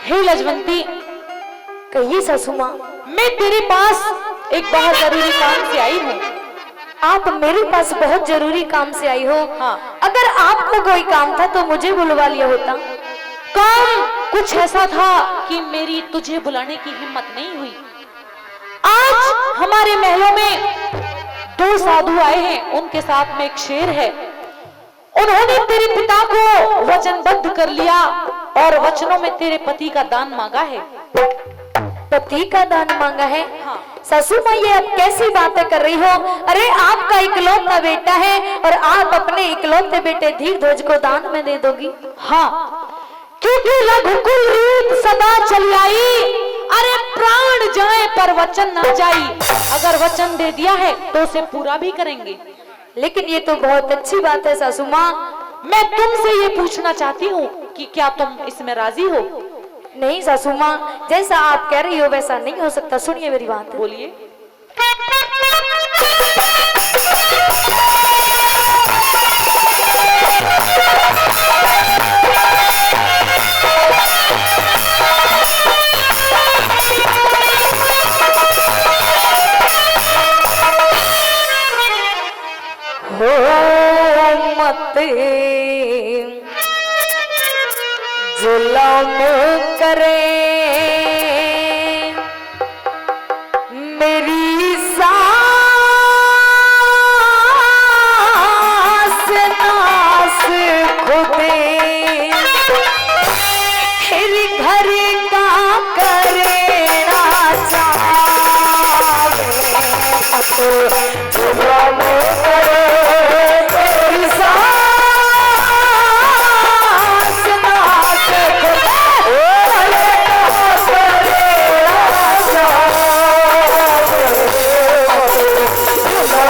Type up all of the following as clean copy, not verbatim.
हे लजवंती, कहिए सासू माँ। मैं तेरे पास एक बहुत जरूरी काम से आई हूँ। आप मेरे पास बहुत जरूरी काम से आई हो? हाँ। अगर आपको कोई काम था तो मुझे बुलवा लिया होता। काम कुछ ऐसा था कि मेरी तुझे बुलाने की हिम्मत नहीं हुई। आज हमारे महलों में 2 साधु आए हैं, उनके साथ में एक शेर है। उन्होंने तेरे पिता को वचनबद्ध कर लिया और वचनों में तेरे पति का दान मांगा है। पति का दान मांगा है? हाँ। सासू माँ, ये अब कैसी बातें कर रही हो? अरे आपका इकलौता बेटा है और आप अपने इकलौते बेटे धीर ध्वज को दान में दे दोगी? हाँ, क्योंकि रघुकुल रीत सदा चली आई। अरे प्राण जाए पर वचन ना जाई। अगर वचन दे दिया है तो उसे पूरा भी करेंगे। लेकिन ये तो बहुत अच्छी बात है सासू माँ। मैं तुमसे ये पूछना चाहती हूँ कि क्या तुम इसमें राजी हो? नहीं सासू माँ, जैसा आप कह रही हो वैसा नहीं हो सकता। सुनिए मेरी बात। बोलिए। हो मत जुल्म करे मेरी सास नास खुदे फिर घर का करेना चाहे तो जुल्म करे मेरी सास नास खुदे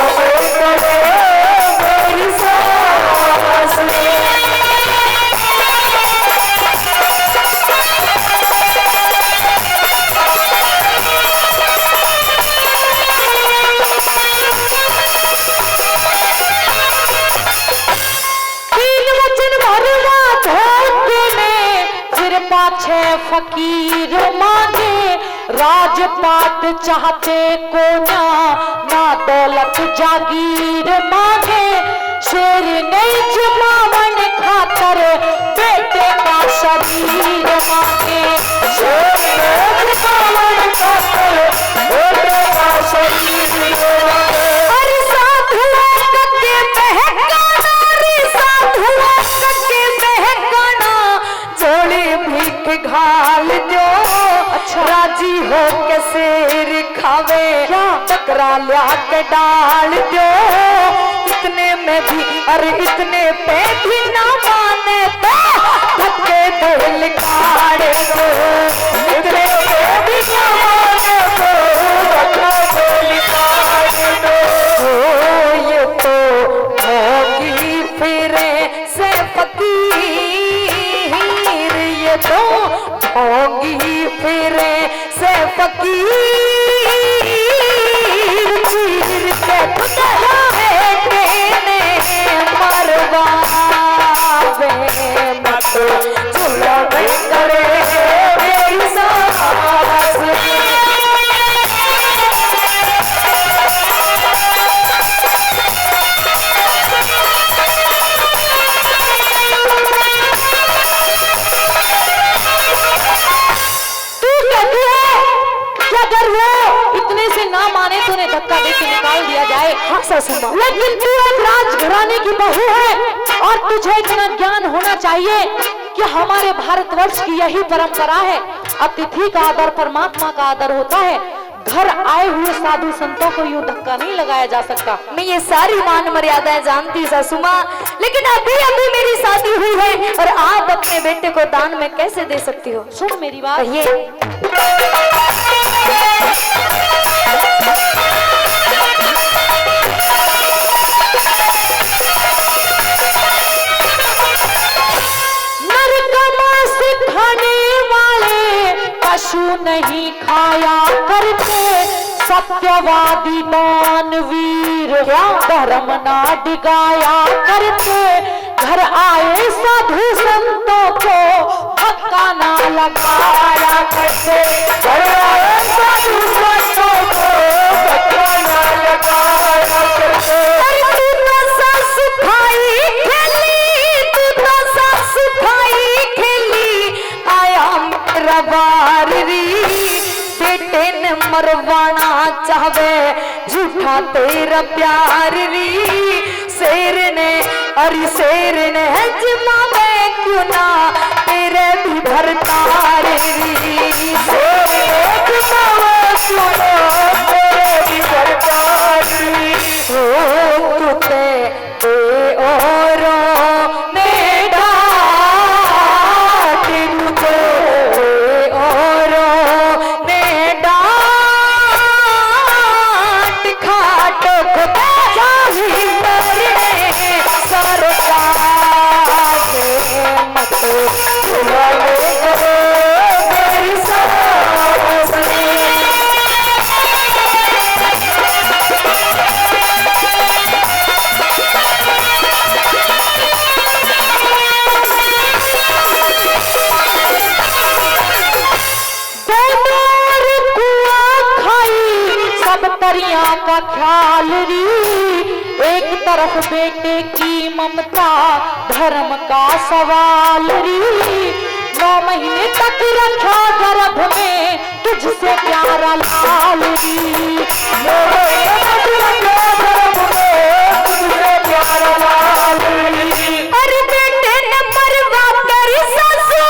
पाछे फकीर मांगे राजपाट चाहते को ना दौलत जागीर मांगे। शेर नहीं जुबावन खातर बेटे का शरीर मांगे। शेर नहीं जुबावन खातर बेटे का शरीर मांगे। अरे साधुआ के बहकाना, रे साधुआ के बहकाना, जोड़ी भीख घाल दो। अच्छा। राजी हो के शेर खावे, बकरा लिया के डाल दो। इतने में भी, अरे इतने पे भी ना माने तो धक्के दिल काढ़े दो। इतने पे भी ना माने तो धक्के दिल काढ़े दो। ओ ये तो होगी फिरे से फकीर, ये तो होगी फिरे से फकीर। चीर के खुदा बेटे ने मरवावे मत जुल्म करे मेरी सास। अगर वो इतने से ना माने तो उन्हें धक्का देके निकाल दिया जाए। हाँ सासू माँ। लेकिन तू एक राजघराने की बहू है और तुझे इतना ज्ञान होना चाहिए कि हमारे भारतवर्ष की यही परंपरा है। अतिथि का आदर परमात्मा का आदर होता है। घर आए हुए साधु संतों को यूं धक्का नहीं लगाया जा सकता। मैं ये सारी मान मर्यादाएं जानती हूँ सासू माँ, लेकिन अभी अभी मेरी शादी हुई है और आप अपने बेटे को दान में कैसे दे सकती हो? सुन मेरी बात। कहिए। पशु नहीं खाया करते, सत्यवादी दानवीर धर्म ना डिगाया करते। घर आए साधु संतों को धक्का ना लगाया करके घरवाले साधु संतों को बचपना लगाया करके। तू तो सास खाई खेली, तू तो सास खाई खेली, आया मेरा बार री। बेटे ने मरवाना चाहे झूठा तेरा प्यार री। शेर ने अरे शेर ने जमावे क्यों ना तेरे भी भरतार री। शेर ने जमावे क्यों ना तेरे भी भरतार री। ओ तुते ते औरों ने डांट, तुते औरों ने डांट, खाटो को चाही मरने सरकार दे मत भुलावे करो मेरी सास ने। सब तरिया का ख्याल री। एक तरफ बेटे की ममता धर्म का सवाल री। 9 महीने तक रखा गर्भ में तुझसे प्यारा लाल री। 9 महीने तक रखा गर्भ में तुझसे प्यारा लाल री। अरे बेटे ने मरवा कर सासू,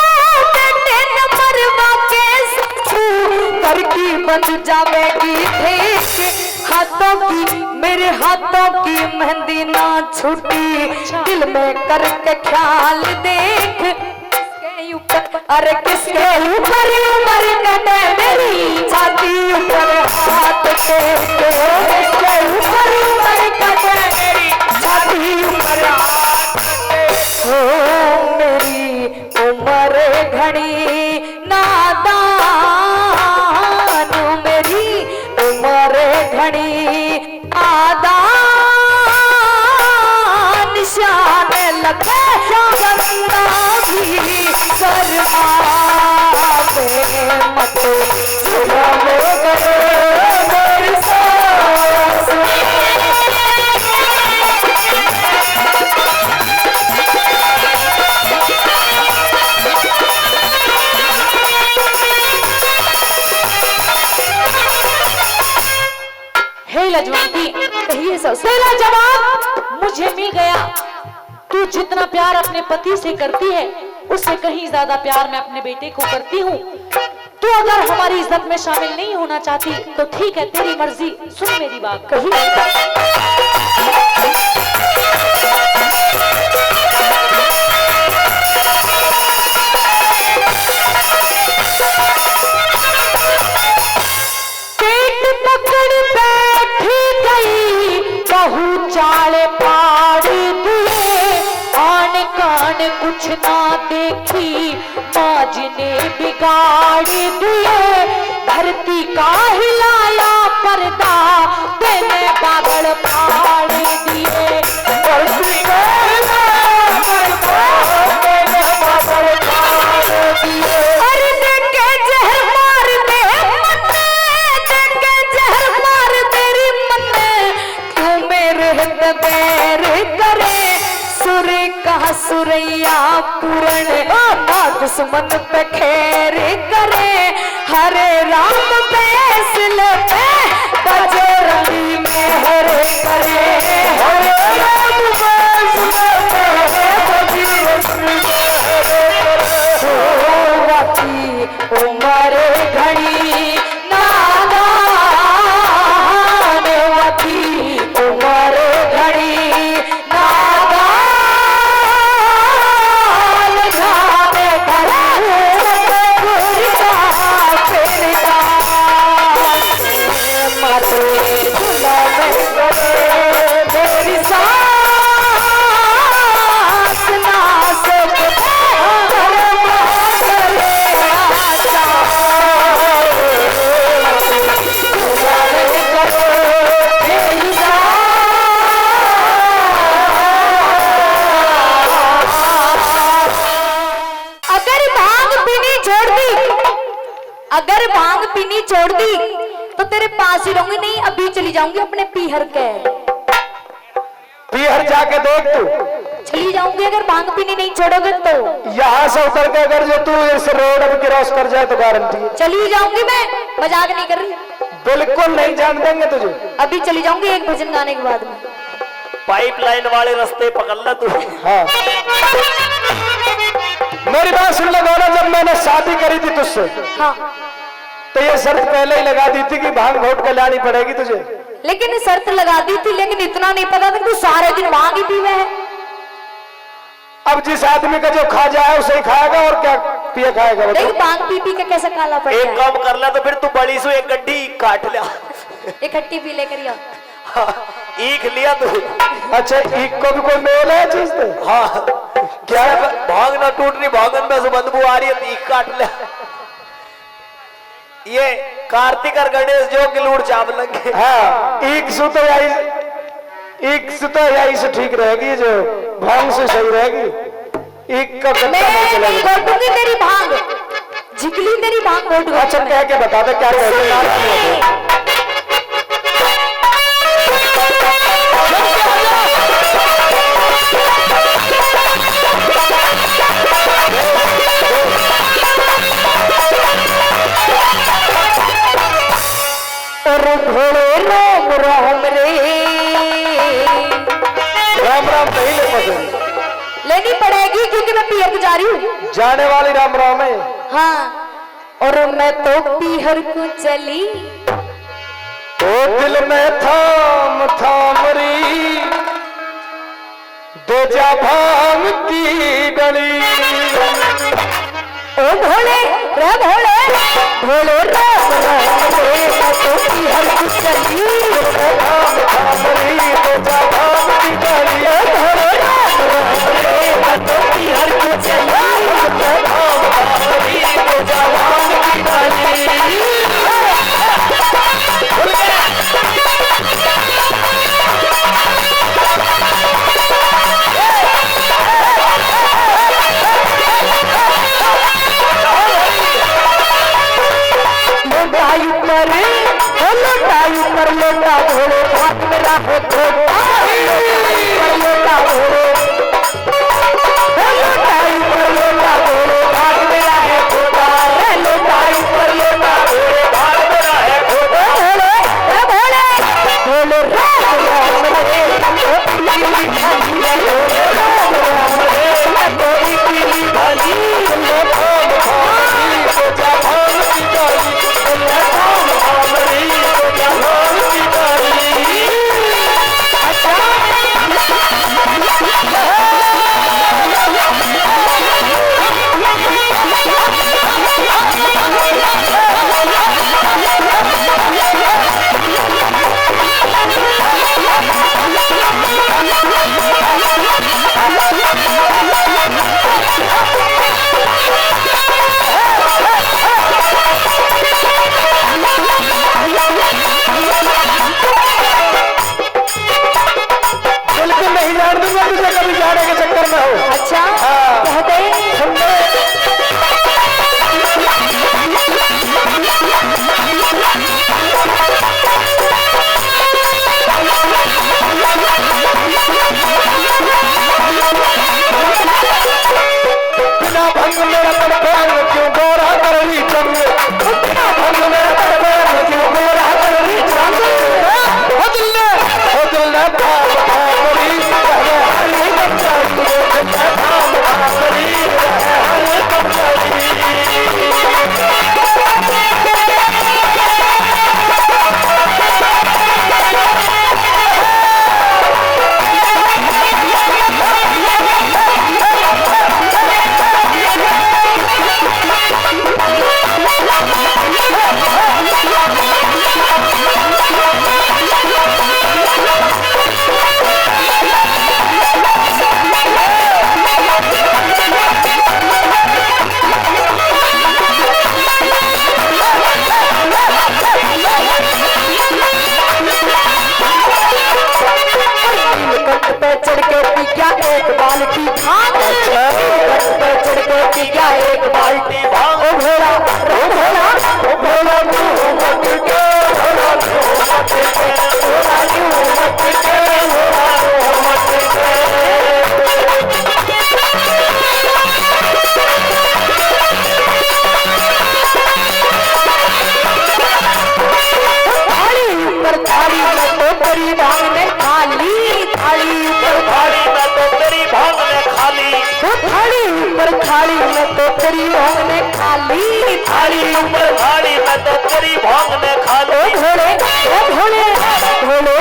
बेटे ने मरवा के सासू करकी बन जावेगी देख। हाथों की मेरे हाथों की मेहंदी ना छूटी, दिल में करके ख्याल देख। किसके ऊपर अरे किसके ऊपर उमर कटे मेरी छाती ऊपर हाथ टेके। किसके ऊपर उमर कटे मेरी छाती ऊपर हाथ टेके। ओ मेरी उम्र घड़ी नादान, मेरी उम्र घड़ी आदान, निशान लगे बंदा भी शर्मावे मत भुलावे करो मेरी सास। हे लजवंती, कहिए तेरा जवाब मुझे मिल गया। तू जितना प्यार अपने पति से करती है उससे कहीं ज्यादा प्यार मैं अपने बेटे को करती हूँ। तू अगर हमारी इज्जत में शामिल नहीं होना चाहती तो ठीक है, तेरी मर्जी। सुन मेरी बात। कही पेट पकड़ बैठी गई बहू चाले पाड़ दिए। आन कान कुछ ना देखी माज ने बिगाड़ दिए। धरती का हिलाया पर्दा तेने बादल फाड़ दिए। धरती का हिलाया पर्दा तेने बादल फाड़ दिए। अरे देखे जहर मार दे मन्ने, देखे जहर मार तेरी मन्ने। क्यों मेरे बैर करे सुर कहा सुरैया पूरण ना दुश्मन पे खैर करे। हरे राम फैसले पे बजरंगी मेहर करे। हरे राम फैसले पे बजरंगी मेहर करे। वती उमर घड़ी नादान, वती उमर घड़ी अगर भांग पीनी छोड़ दी तो तेरे पास ही रहूंगी, नहीं अभी चली जाऊंगी अपने पीहर के। पीहर जाके देख तू, चली जाऊंगी अगर भांग पीनी नहीं छोड़ोगे तो। यहाँ से उतर के अगर जो तू इस रोड अब क्रॉस कर जाए तो गारंटी है। चली जाऊंगी मैं, मजाक नहीं कर रही। बिल्कुल नहीं जान देंगे तुझे। अभी चली जाऊंगी एक भजन गाने के बाद में। पाइपलाइन वाले रास्ते पकड़ ला तू। हाँ मेरी बात सुन लो गौरा, जब मैंने शादी करी थी तुझसे हाँ तो ये शर्त पहले ही लगा दी थी कि भांग घोट के लानी पड़ेगी तुझे। लेकिन शर्त लगा दी थी, लेकिन इतना नहीं पता था कि तू सारे दिन भांग ही पीवे है। अब जिस आदमी का जो खा जाए उसे ही खाएगा और क्या पिए खाएगा। देख भांग पी पी के कैसा काला पड़ एक गया। काम कर ला तो फिर तू बड़ी सो एक गड्डी काट लिया। इकट्ठी पी लेकर या ईख लिया तू। अच्छा ईख को भी कोई मेल है चीज से? हाँ क्या है, भांग ना टूटनी, भांगन में से बदबू आ रही है, ईख काट लिया। ये कार्तिक और गणेश जो किलूर चाप लगे। हाँ ईख से तो यही से ठीक रहेगी, जो भांग से सही रहेगी। ईख का गत्ता मैं नहीं चलेगा। नहीं घोटूंगी तेरी भांग, झिकली तेरी भांग घोट घोट अच्छा कह के बता दे क्या कहते हैं। और घोड़े रोम रोम रे, राम राम नहीं ले पसंद, लेनी पड़ेगी क्योंकि मैं पीहर को जा रही हूँ। जाने वाली राम राम है। हाँ और मैं तो पीहर को चली, ओ दिल में थाम थाम री दे जा भांग की डली। ओ भोले रे भोले, भोले राम राम रे, मैं तो पीहर को चली। थाम थाम री दे जा भांग की डली। ओ भोले राम राम रे, मैं तो पीहर को चली। थाम थाम री दे जा भांग की डली। लोटाई पर लोटाई पर लोटा भोले भाग मेरा हो तो लोटा भोले, लोटाई पर लोटा भोले भाग मेरा है खोटा, लोटाई पर लोटा भोले भाग मेरा है खोटा। भोले भोले भोले राम राम रे, पीली भाली भोले राम राम रे, कोई पीली भाली थाम थाम री दे जा भांग की डली। थाम थाम री दे जा भांग की डली। बिल्कुल नहीं जान दूंगा तुझे कभी जाने के चक्कर में हो। अच्छा हाँ। कहते सुन ले। बिना भंग मेरा तड़पान क्यों गोरा कर रही चंग। बिना भंग मेरा तड़पान क्यों गोरा कर रही चंग। हो दिल ने थाम थाम री रहे हरी कमचारी। दिल ने थाम थाम री रहे हरी कमचारी। पे चढ़ के पी गया एक बाल्टी भांग, पे चढ़ के पी गया एक बाल्टी भांग। ओ घोड़ा खाली ऊपर खाली मैं तो तेरी भांग ने खा ली भोले भोले भोले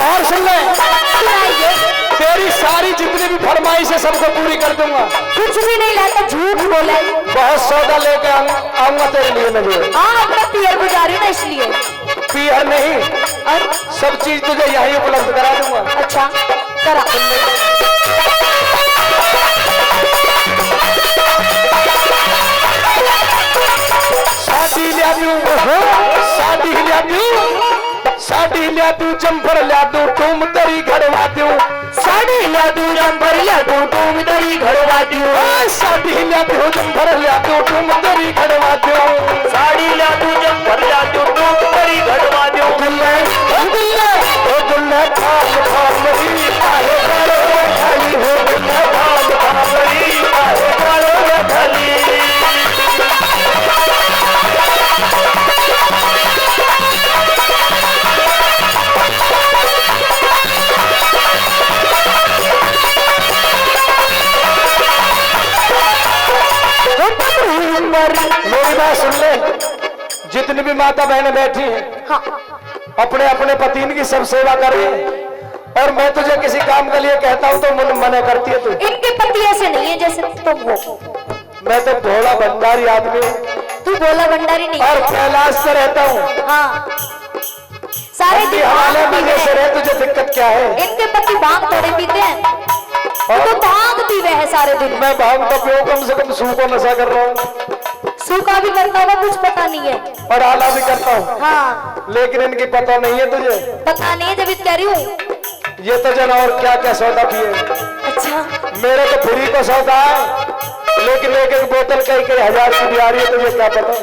और सुन ले, तेरी सारी जितनी भी फरमाइश है सबको पूरी कर दूंगा। कुछ भी नहीं लाता, झूठ बोला। बहुत सौदा लेके आऊंगा तेरे लिए मैं। हाँ मैं पियर गुजा रही हूँ ना इसलिए। पियर नहीं, और सब चीज तुझे यहीं उपलब्ध करा दूंगा। अच्छा करा। साड़ी लिया दूं, साड़ी लिया दूं, साड़ी लिया दूं, जम्पर लिया दूं, तुम तेरी घरवा दूं। साड़ी ला दूं जंपर ला दूं तुम तेरी घरवा दूं साड़ी लिया दूं, जम्पर लिया दूं, तुम तेरी घरवा दूं। साड़ी ला दूं जंपर ला दूं तुम तेरी घरवा दूं दुल्ले ओ दुल्ले खाम खाम मेरी काहे काले खाली हो, दुल्ले खाम खाम मेरी काहे काले खाली। मेरी बात सुन ले, जितनी भी माता बहनें बैठी हैं हाँ अपने अपने पति की सब सेवा कर रही है, और मैं तुझे किसी काम के लिए कहता हूँ तो मन मना करती है तू। इनके पति ऐसे नहीं है जैसे तुम हो। मैं तो भोला भंडारी आदमी हूँ तू भोला भंडारी नहीं और कैलाश से रहता हूँ। हाँ सारे दिन हवाले भांग मजे से पीते रहे, हैं। तुझे दिक्कत क्या है? इनके पति भांग थोड़े पीते हैं, और तो भांग पीवे है सारे दिन। मैं भांग तो पीऊं, कम से कम सू को नशा कर रहा हूँ सूखा भी करता होगा, कुछ पता नहीं है। और आला भी करता हूँ, हाँ लेकिन इनकी पता नहीं है तुझे। पता नहीं है, जब इत कह रही हूँ। ये तो जन और क्या क्या सौदा पिए। अच्छा मेरे तो फ्री को सौदा है, लेकिन एक एक बोतल कई कई हजार की भी आ रही है, तुझे क्या पता?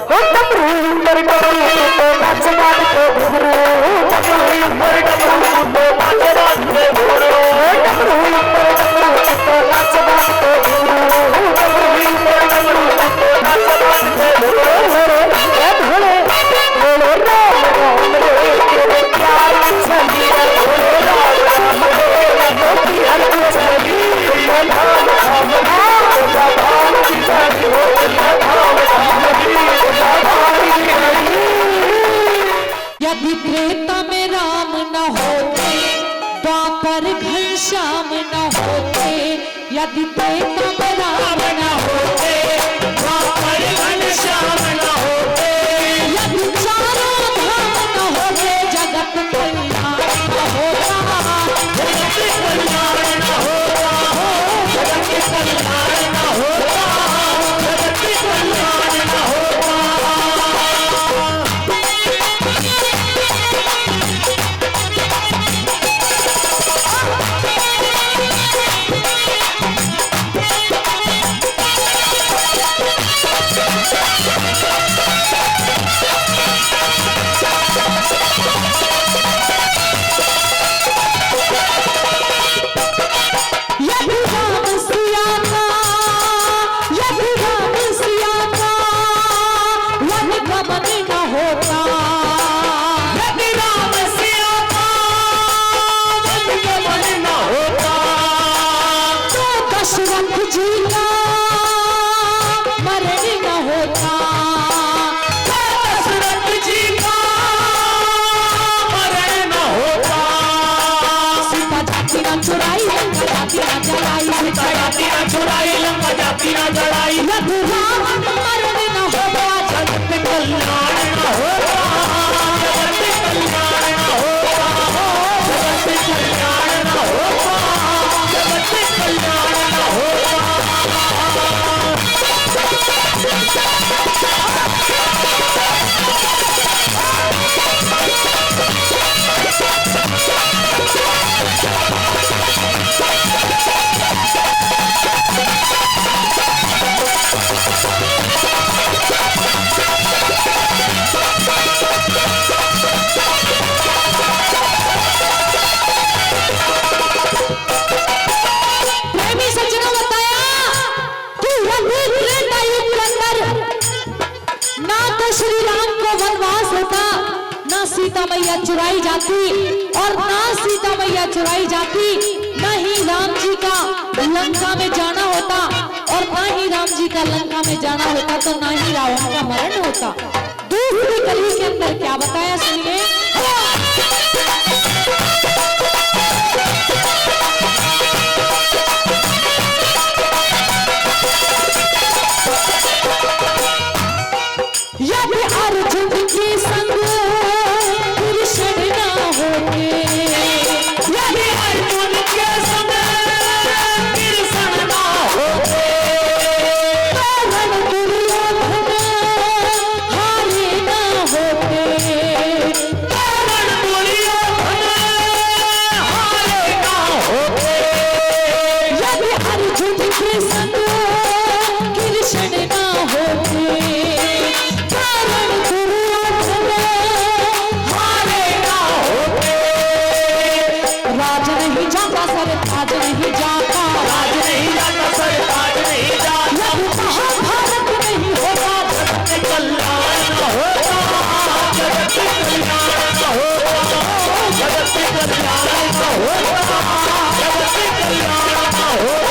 यदि त्रेता में राम न होते, द्वापर घनश्याम न होते, यदि त्रेता में राम न होते, द्वापर घनश्याम न होते, यदि चारों धाम न होते, जगत कल्याण न होता, जगत कल्याण न होता, जगत कल्याण न होता, जगत कल्याण न होता। यदि राम सिया का, यदि राम सिया का वन गमन न होता, यदि राम सिया का वन गमन न होता, तो दशरथ जी का मरण न होता, तो दशरथ जी का मरण न होता। सीता जाति न चुराई, लंका जाति न जलाई, सीता जाति न चुराई, लंका जाति न जलाई, यदि रावण मरण न होता, जगत कल्याण न होता, जगत कल्याण न होता, जगत कल्याण न होता, जगत कल्याण न होता। सीता मैया चुराई जाती और ना सीता मैया चुराई जाती, न ही राम जी का लंका में जाना होता और ना ही राम जी का लंका में जाना होता तो ना ही रावण का मरण होता। दूसरी कली के अंदर क्या बताया सुनिए। यदि अर्जुन के संग कृष्ण ना होते, यदि अर्जुन के संग कृष्ण ना होते, रण दुर्योधन हारे ना होते, रण दुर्योधन हारे ना होते। यदि अर्जुन के संग कृष्ण ना होते, राज नहीं जाता सर ताज नहीं जाता, राज नहीं जाता सर ताज नहीं जाता, महाभारत नहीं होता जगत कल्याण होता, जगत कल्याण होता, जगत कल्याण होता, जगत कल्याण होता।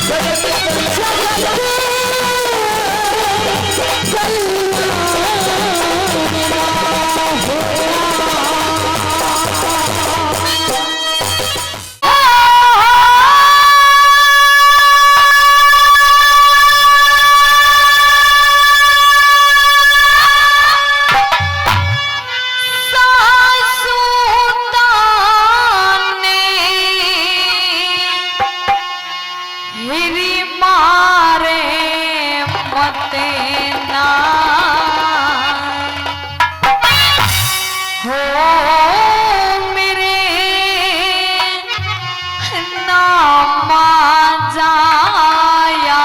जगत हिरी मारे मते ना हो मेरे नामा जाया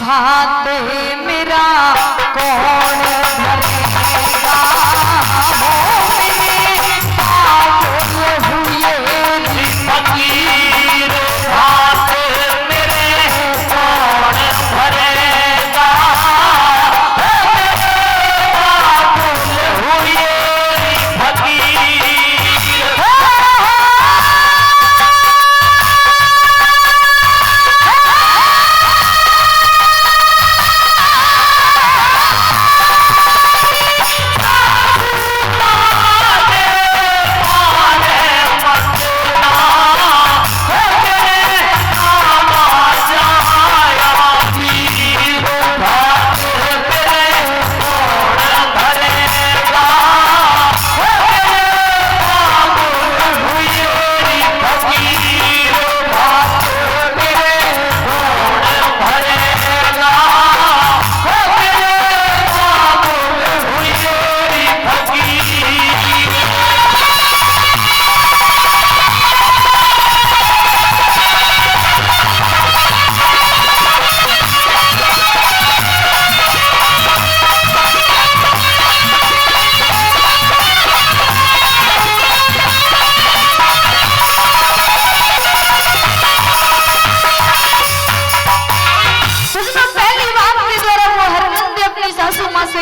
भाते मेरा कौन भरेगा हो मेरे पागल हुए फकीर भात मेरे कौन भरेगा हुए फकीर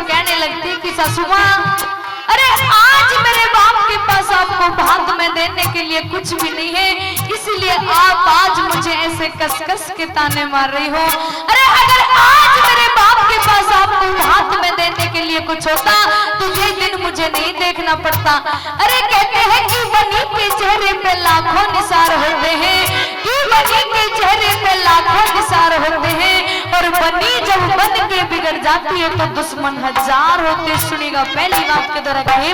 कहने लगती कि सासू माँ, अरे आज मेरे बाप के पास आपको भात में देने के लिए कुछ भी नहीं है, इसलिए आप आज मुझे ऐसे कस-कस के ताने मार रही हो। अरे अगर आज मेरे बाप के पास आपको भात में देने के लिए कुछ होता तो ये दिन मुझे नहीं देखना पड़ता। अरे कहते हैं कि बनी के चेहरे पे लाखों निसार होते हैं, कि बनी के चेहरे पे लाखों निसार होते हैं, और बनी जब बन के बिगड़ जाती है तो दुश्मन हजार होते। सुनिएगा पहली बात के द्वारा ये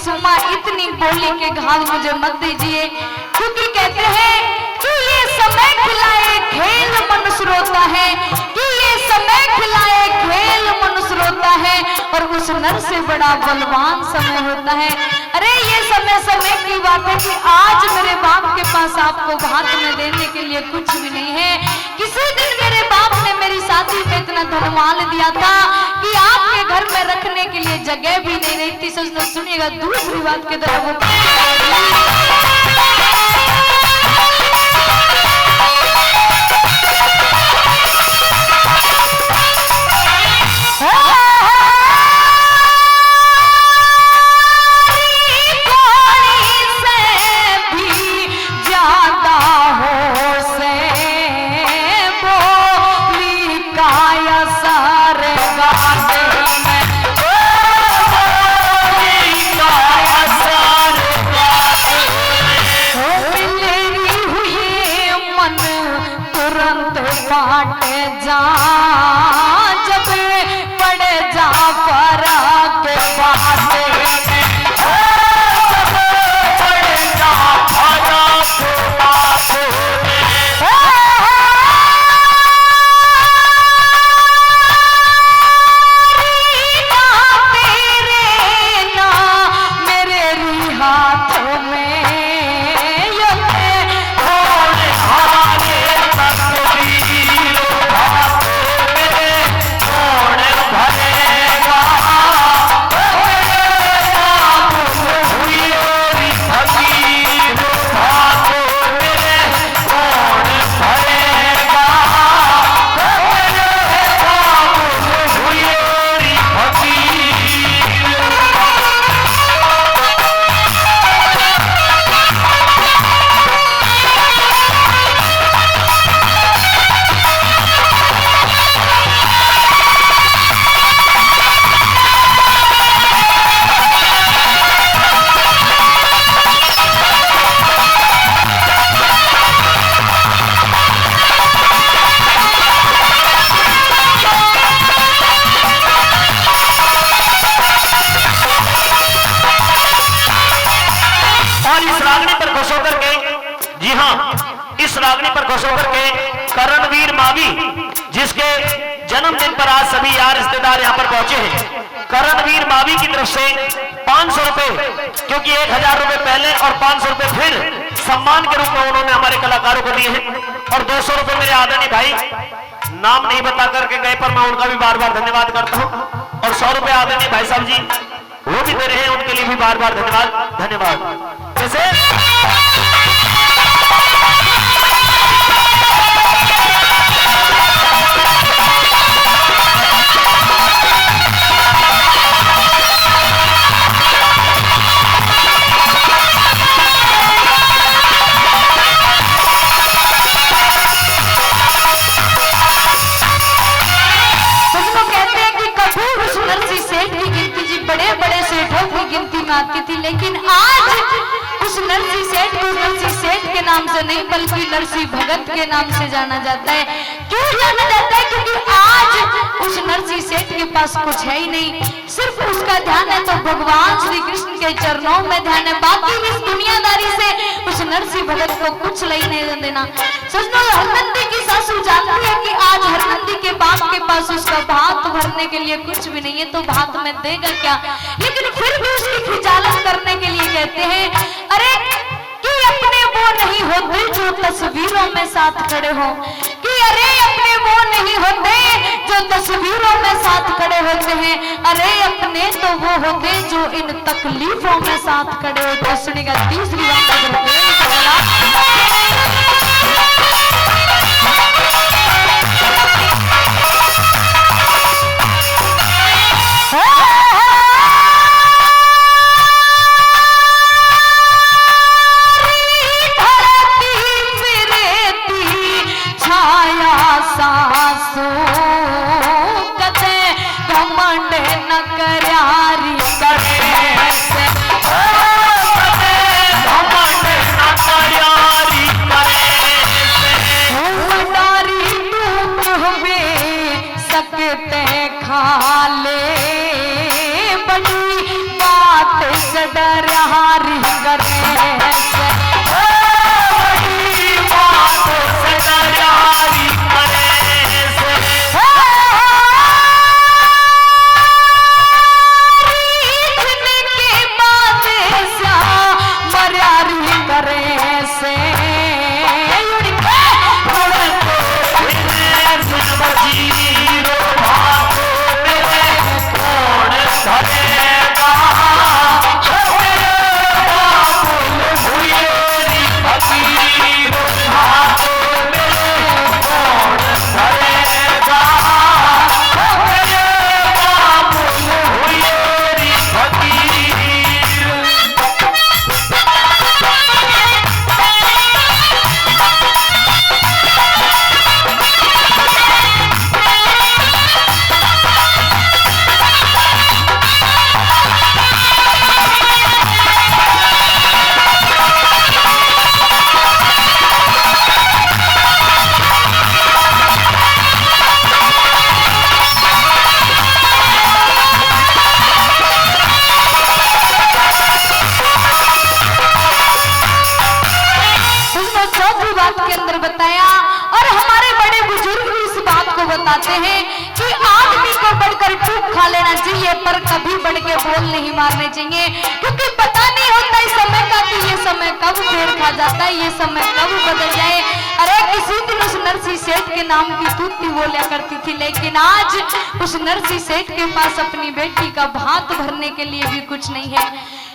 सुमा इतनी बोली के घाव मुझे मत दीजिए, क्योंकि कहते हैं कि ये समय खिलाए खेल मनुष्य रोता है, कि ये समय खिलाए खेल मनुष्य रोता है, और उस नर से बड़ा बलवान समय होता है। अरे ये समय की बात है कि आज मेरे बाप के पास आपको भात में देने के लिए कुछ भी नहीं है। किसी दिन मेरे बाप ने मेरी शादी धनवाल दिया था कि आपके घर में रखने के लिए जगह भी नहीं रही थी। सुनिएगा दूसरी बात की तरफ करणवीर मावी जिसके जन्मदिन पर आज सभी यार रिश्तेदार यहाँ पर पहुंचे हैं, करणवीर मावी की तरफ से 500 रुपए, क्योंकि 1000 रुपए पहले और 500 रुपए फिर सम्मान के रूप में उन्होंने हमारे कलाकारों को दिए हैं। और 200 रुपए मेरे आदरणीय भाई नाम नहीं बता करके गए पर मैं उनका भी बार बार धन्यवाद करता हूँ। और 100 रुपए आदरणीय भाई साहब जी वो भी दे रहे हैं, उनके लिए भी बार बार धन्यवाद। जैसे बड़े सेठों की गिनती में आती थी, लेकिन आज उस नरसी सेठ को नरसी सेठ के नाम से नहीं बल्कि नरसी भगत के नाम से जाना जाता है। क्यों जाना जाता है? क्योंकि आज उस नरसी सेठ के पास कुछ है ही नहीं, सिर्फ उसका ध्यान है तो भगवान श्री कृष्ण के चरणों में ध्यान है, बाकी इस दुनियादारी से उस नरसी भगत को कुछ नहीं देना। सजनों, हरनंदी की सासू जानती है कि आज हरनंदी के बाप के पास उसका भात भरने के लिए कुछ भी नहीं है, तो भात में देगा क्या? लेकिन फिर भी उसकी खिजालत करने के लिए कहते हैं, अरे कि अपने वो नहीं होते जो तस्वीरों में साथ खड़े हो, कि अरे अपने वो नहीं होते जो तस्वीरों में साथ खड़े होते हैं, अरे अपने तो वो होते जो इन तकलीफों में साथ खड़े होते। सुनिएगा तीसरी बात, बताते हैं कि आदमी को बढ़कर चूक खा लेना चाहिए पर कभी बढ़ के बोल नहीं मारने चाहिए, क्योंकि पता नहीं होता इस समय का कि ये समय कब फेर खा जाता है, ये समय कब बदल जाए। अरे किसी दिन उस नरसी सेठ के नाम की तूती बोलिया करती थी, लेकिन आज उस नरसी सेठ के पास अपनी बेटी का भात भरने के लिए भी कुछ नहीं है।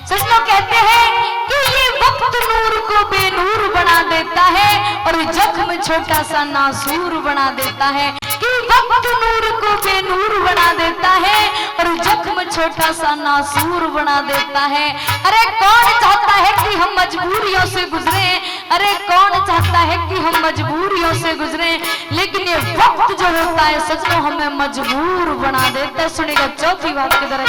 सच लोग कहते हैं कि ये वक्त नूर को बेनूर बना देता है और जख्म छोटा सा नासूर बना देता है, कि वक्त नूर को बेनूर बना देता है और जख्म छोटा सा नासूर बना देता है। अरे कौन चाहता है कि हम मजबूरियों से गुजरे, अरे कौन चाहता है कि हम मजबूरियों से गुजरे, लेकिन ये वक्त जो होता है सच में हमें मजबूर बना देता है। सुनेगा चौथी बात की तरह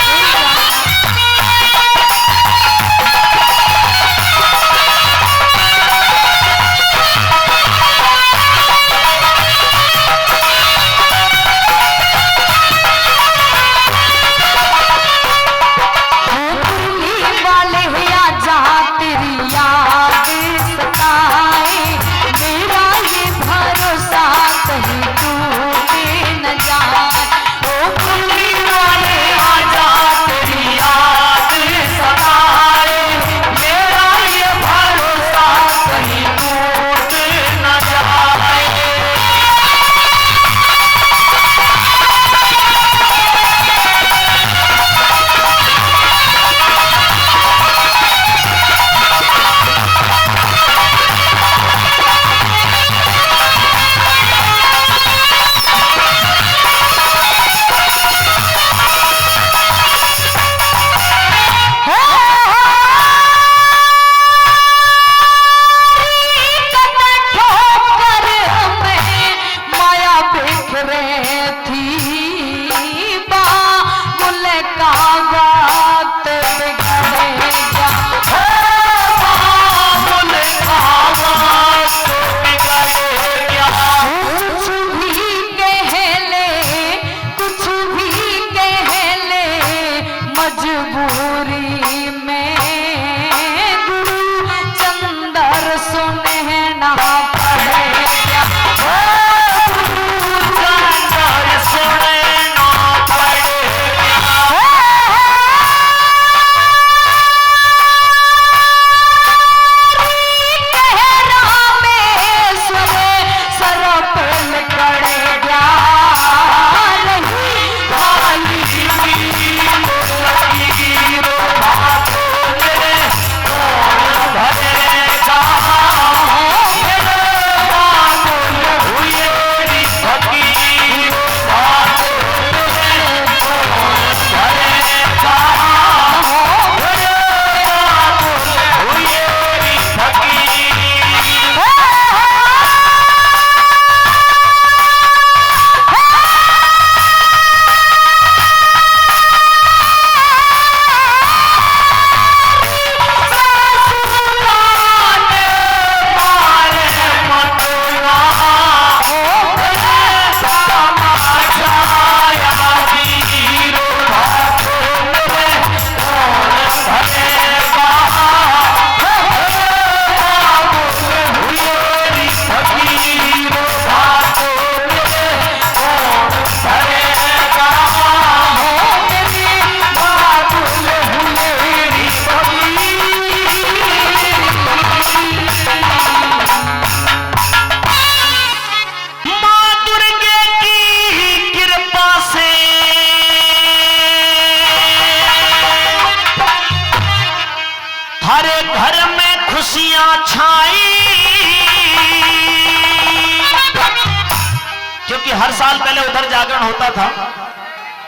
हर साल पहले उधर जागरण होता था,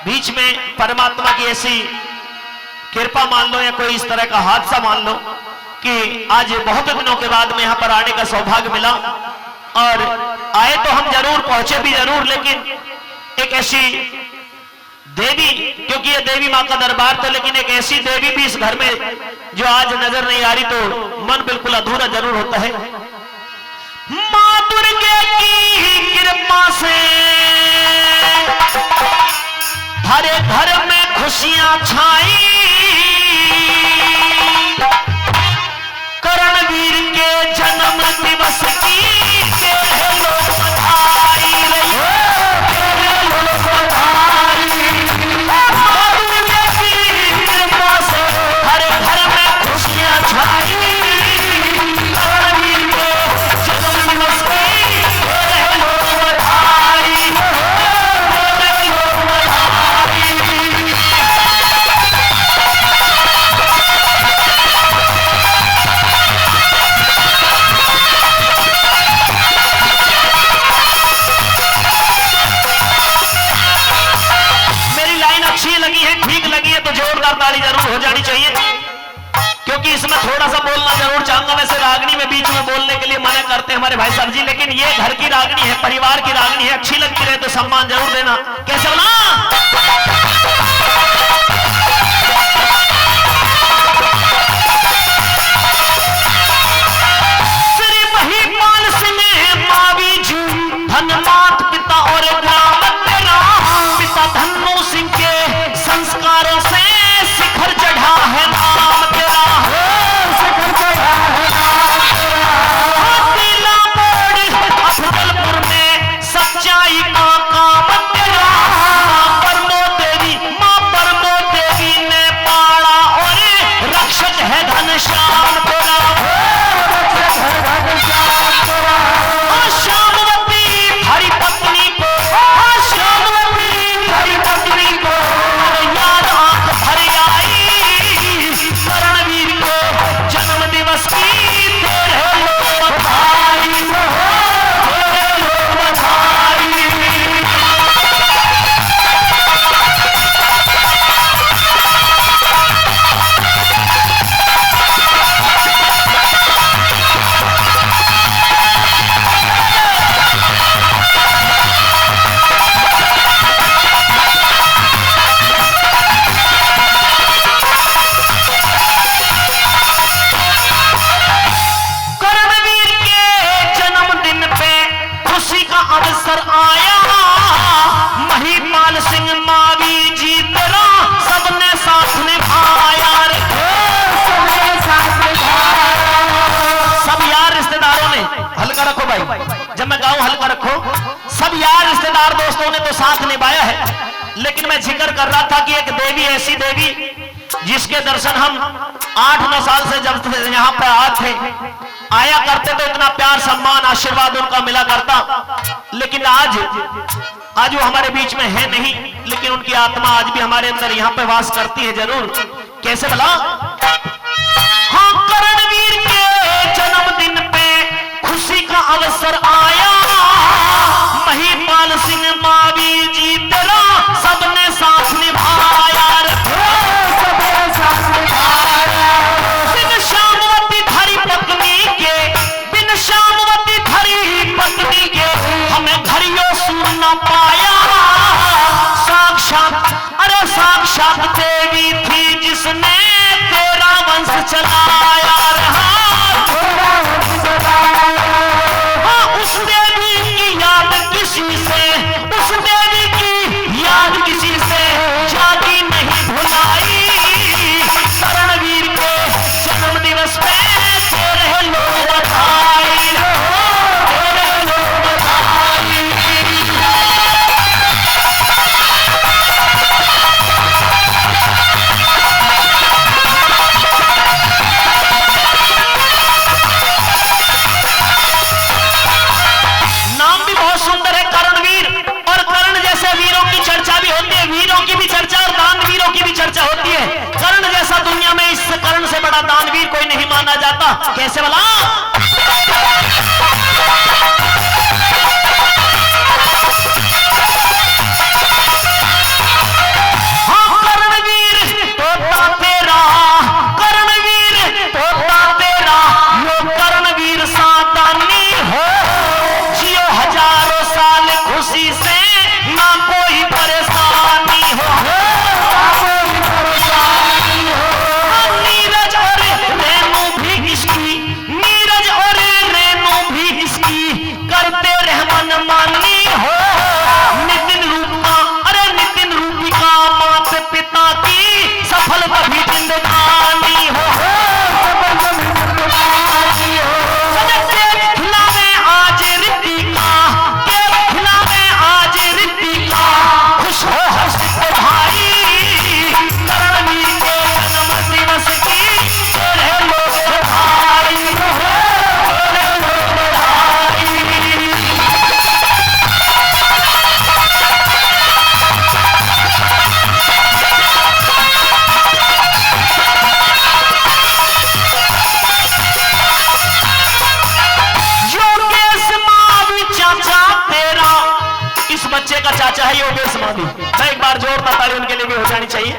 बीच में परमात्मा की ऐसी कृपा मान लो या कोई इस तरह का हादसा मान लो कि आज बहुत दिनों के बाद में यहाँ पर आने का सौभाग्य मिला। और आए तो हम जरूर, पहुंचे भी जरूर, लेकिन एक ऐसी देवी, क्योंकि ये देवी माँ का दरबार था, लेकिन एक ऐसी देवी भी इस घर में जो आज नजर नहीं आ रही, तो मन बिल्कुल अधूरा जरूर होता है। माँ दुर्गे की कृपा से हर घर में खुशियां छाई, करणवीर के जन्म दिवस की लोग बधाई रही। बार ताली जरूर हो जानी चाहिए, क्योंकि इसमें थोड़ा सा बोलना जरूर चाहूंगा। वैसे रागनी में बीच में बोलने के लिए मना करते हैं हमारे भाई साहब जी, लेकिन ये घर की रागनी है, परिवार की रागनी है, अच्छी लगती रहे तो सम्मान जरूर देना। कैसे बोला? श्री महिपाल सिंह मावी जी धन मात पिता और ग्राम तेरा, पिता धन्नो सिंह के संस्कारों से शिखर चढ़ा है नाम तेरा। तिला बोर्ड अफजलपुर में सच्चाई का काम तेरा, परमो देवी माँ परमो देवी ने पाड़ा और रक्षक है घनश्याम तेरा। श्यामवती हरि पत्नी को, श्यामवती हरि पत्नी को याद आंख भर आई, करणवीर को जन्म दिवस की तेरे लोग बधाई, तेरे लोग बधाई। करणवीर के जन्मदिन पे खुशी का अवसर आया, महिपाल सिंह मावी जी तेरा सबने साथ निभाया रे। सब यार रिश्तेदारों ने, हल्का रखो भाई, जब मैं गाऊं हल्का रखो, सब यार रिश्तेदार दोस्तों ने तो साथ निभाया है। लेकिन मैं जिक्र कर रहा था कि एक देवी, ऐसी देवी जिसके दर्शन हम 8-9 साल से जब यहाँ पे आया करते तो इतना प्यार सम्मान आशीर्वाद उनका मिला करता, लेकिन आज वो हमारे बीच में है नहीं, लेकिन उनकी आत्मा आज भी हमारे अंदर यहाँ पे वास करती है जरूर। कैसे भला? हाँ, करणवीर के जन्मदिन पे खुशी का अवसर आया, महिपाल सिंह मावी जी तेरा सबने साथ निभाया रे। बिन श्यामवती धरी पत्नी के, बिन श्यामवती धरी पत्नी के हमें घरियों सुन न पाया, साक्षात अरे साक्षात देवी थी जिसने तेरा वंश चलाया रहा। हाँ, उस देवी की याद किसी से, उस देवी की याद किसी से जाती नहीं भुलाई, करणवीर के जन्म दिवस पे तेरे लोग बधाई, तेरे लोग बधाई। नाम भी बहुत सुंदर है करणवीर, और कर्ण जैसे वीरों की चर्चा भी होती है, वीरों की भी चर्चा और दानवीरों की भी चर्चा होती है। कर्ण जैसा दुनिया में इस कर्ण से बड़ा दानवीर कोई नहीं माना जाता। कैसे भला? हाँ, करणवीर तोता तेरा, करणवीर तोता तेरा, यो करणवीर सातानी हो, जियो हजारों साल खुशी से ना कोई परेशानी हो। नीरज और रेणु भी इसकी, नीरज और रेणु भी इसकी करते रह मनमानी हो। नितिन रूपा अरे नितिन रूपिका माता पिता की सफल कभी जिंदगानी हो। सजते खिलावे आज ऋतिका, के खिलावे आज ऋतिका, खुश हो हर्षित भाई, करणवीर के जन्म दिवस की तेरे लोग बधाई, तेरे लोग बधाई। योगेश मावी चाचा तेरा, इस बच्चे का चाचा है योगेश मावी। मैं एक बार जोरदार ताली उनके लिए भी हो जानी चाहिए।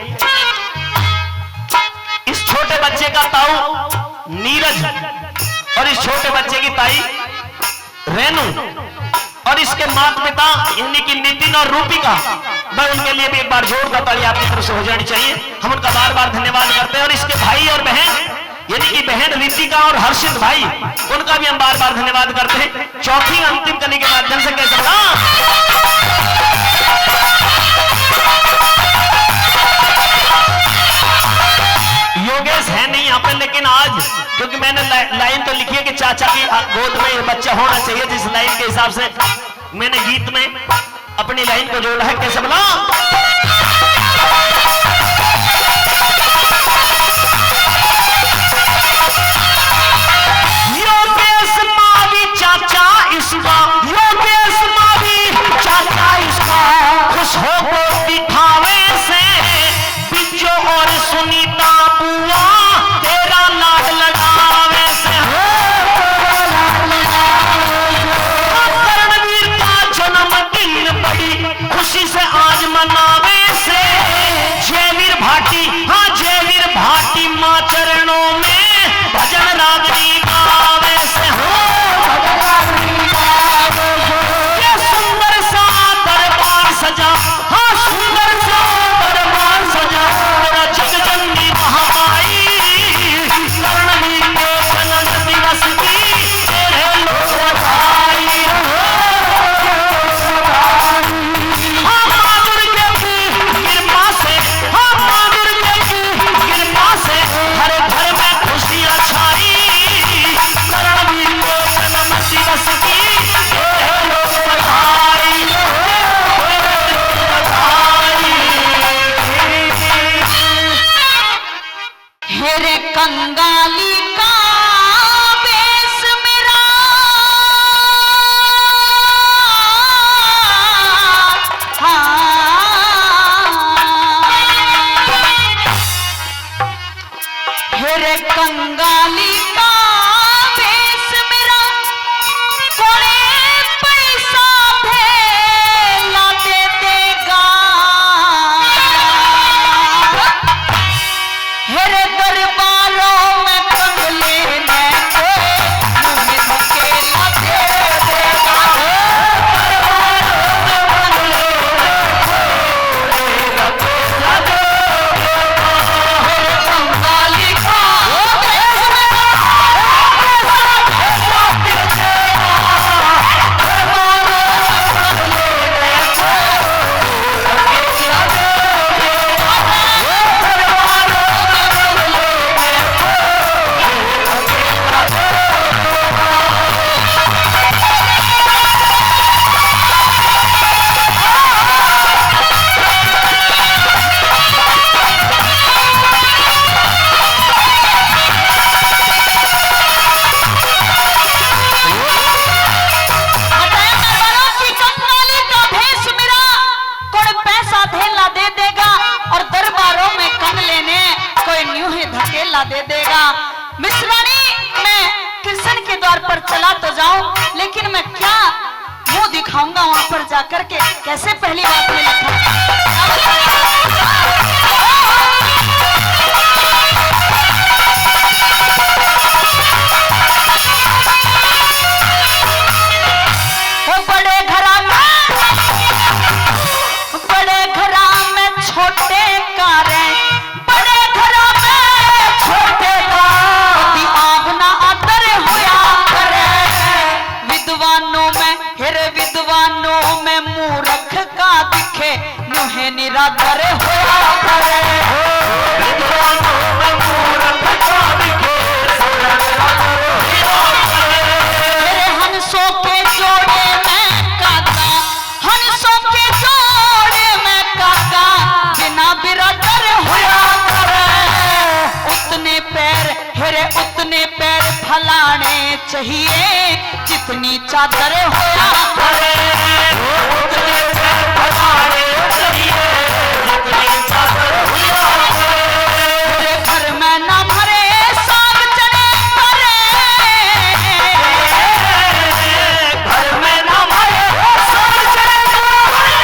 छोटे बच्चे का ताऊ नीरज और इस छोटे बच्चे की ताई रेनू और इसके माता पिता यानी कि नितिन और रूपिका, मैं उनके लिए भी एक बार जोर का ताली आपकी तरफ से हो जानी चाहिए। हम उनका बार बार धन्यवाद करते हैं। और इसके भाई और बहन यानी कि बहन रितिका और हर्षित भाई, उनका भी हम बार बार धन्यवाद करते हैं। चौथी अंतिम कली के माध्यम से कैसे बना योगेश है नहीं यहाँ पे, लेकिन आज क्योंकि मैंने लाइन तो लिखी है कि चाचा की गोद में ये बच्चा होना चाहिए, जिस लाइन के हिसाब से मैंने गीत में अपनी लाइन को जोड़ा है। कैसे बोला योगेश मावी चाचा इसका, योगेश मावी चाचा इसका, खुश हो को दिखावे से बिजो और सुनीता बुआ तेरा लाड लगावे से करणवीर का जन्मदिन बड़ी खुशी से आज मनावे से जयवीर भाटी, हाँ जयवीर भाटी माँ चरणों में भजन रागनी गावे से ये सुंदर सा दरबार सजा, हाँ सुंदर सा दरबार सजा तेरा जगजननी महामाई करणवीर के जन्म दिवस की तेरे लोग बधाई। हाँ माँ दुर्गे की कृपा से, हाँ माँ दुर्गे की कृपा से हर घर में खुशियाँ छाई करणवीर के जन्म दिवस की तेरे लोग बधाई, तेरे लोग बधाई। हेरे कंगाली का बेस मेरा, हेरे कंगाली का बेस मेरा, कोड़े पैसा भेला दे देगा, हेरे दरबारों में कंगले में मुझे धकेला दे देगा, कंगाली का दे देगा। मिश्रानी मैं कृष्ण के द्वार पर चला तो जाऊं, लेकिन मैं क्या मुंह दिखाऊंगा वहां पर जाकर के, कैसे पहली बात में बड़े घरा में छोटे कारें, बड़े घरा में छोटे दी आगना आदर होया करे, विद्वानों में हेरे विद्वानों में मूर्ख का दिखे मुहे निरादर होया करे, विद्वानों में मूर्ख का दिखे हेरे हंसों के जोड़े में काका, हंसों के जोड़े में काका बिना बिरादर होया करे, उतने पैर हेरे उतने पैर फैलाने चाहिए जितनी चादर होया करे, उतने पैर फैलाने चाहिए जितनी चादर होया करे, घर में ना भरे साग चने भरे, घर में ना भरे साग चने भरे,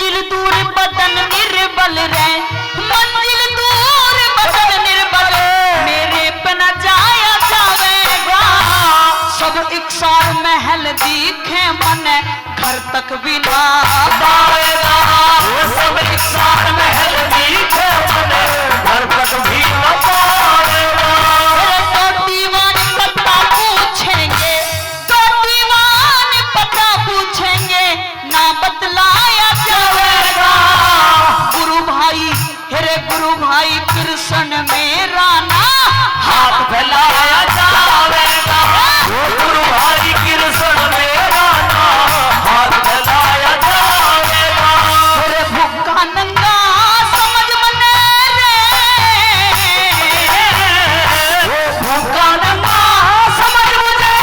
मंजिल दूर बदन निर्बल रे, मंजिल दूर बदन निर्बल, मेरे पे न जाया जावेगा। सब इकसार महल दिखे मन, घर तक भी ना पाएगा। सब इकसार महल दिखे मन, घर तक भी न पाएगा। तो दीवान पता पूछेंगे, तो दीवान पता पूछेंगे, ना बतलाया जाएगा। गुरु भाई हेरे गुरु भाई कृष्ण मेरा ना हाथ फैलाया जाएगा। गुरु भाई कृष्ण मेरा नाम हाथ फैलाया जाएगा। हेरे भूखा नंगा समझ मने रे, भूखा नंगा समझ मुझे,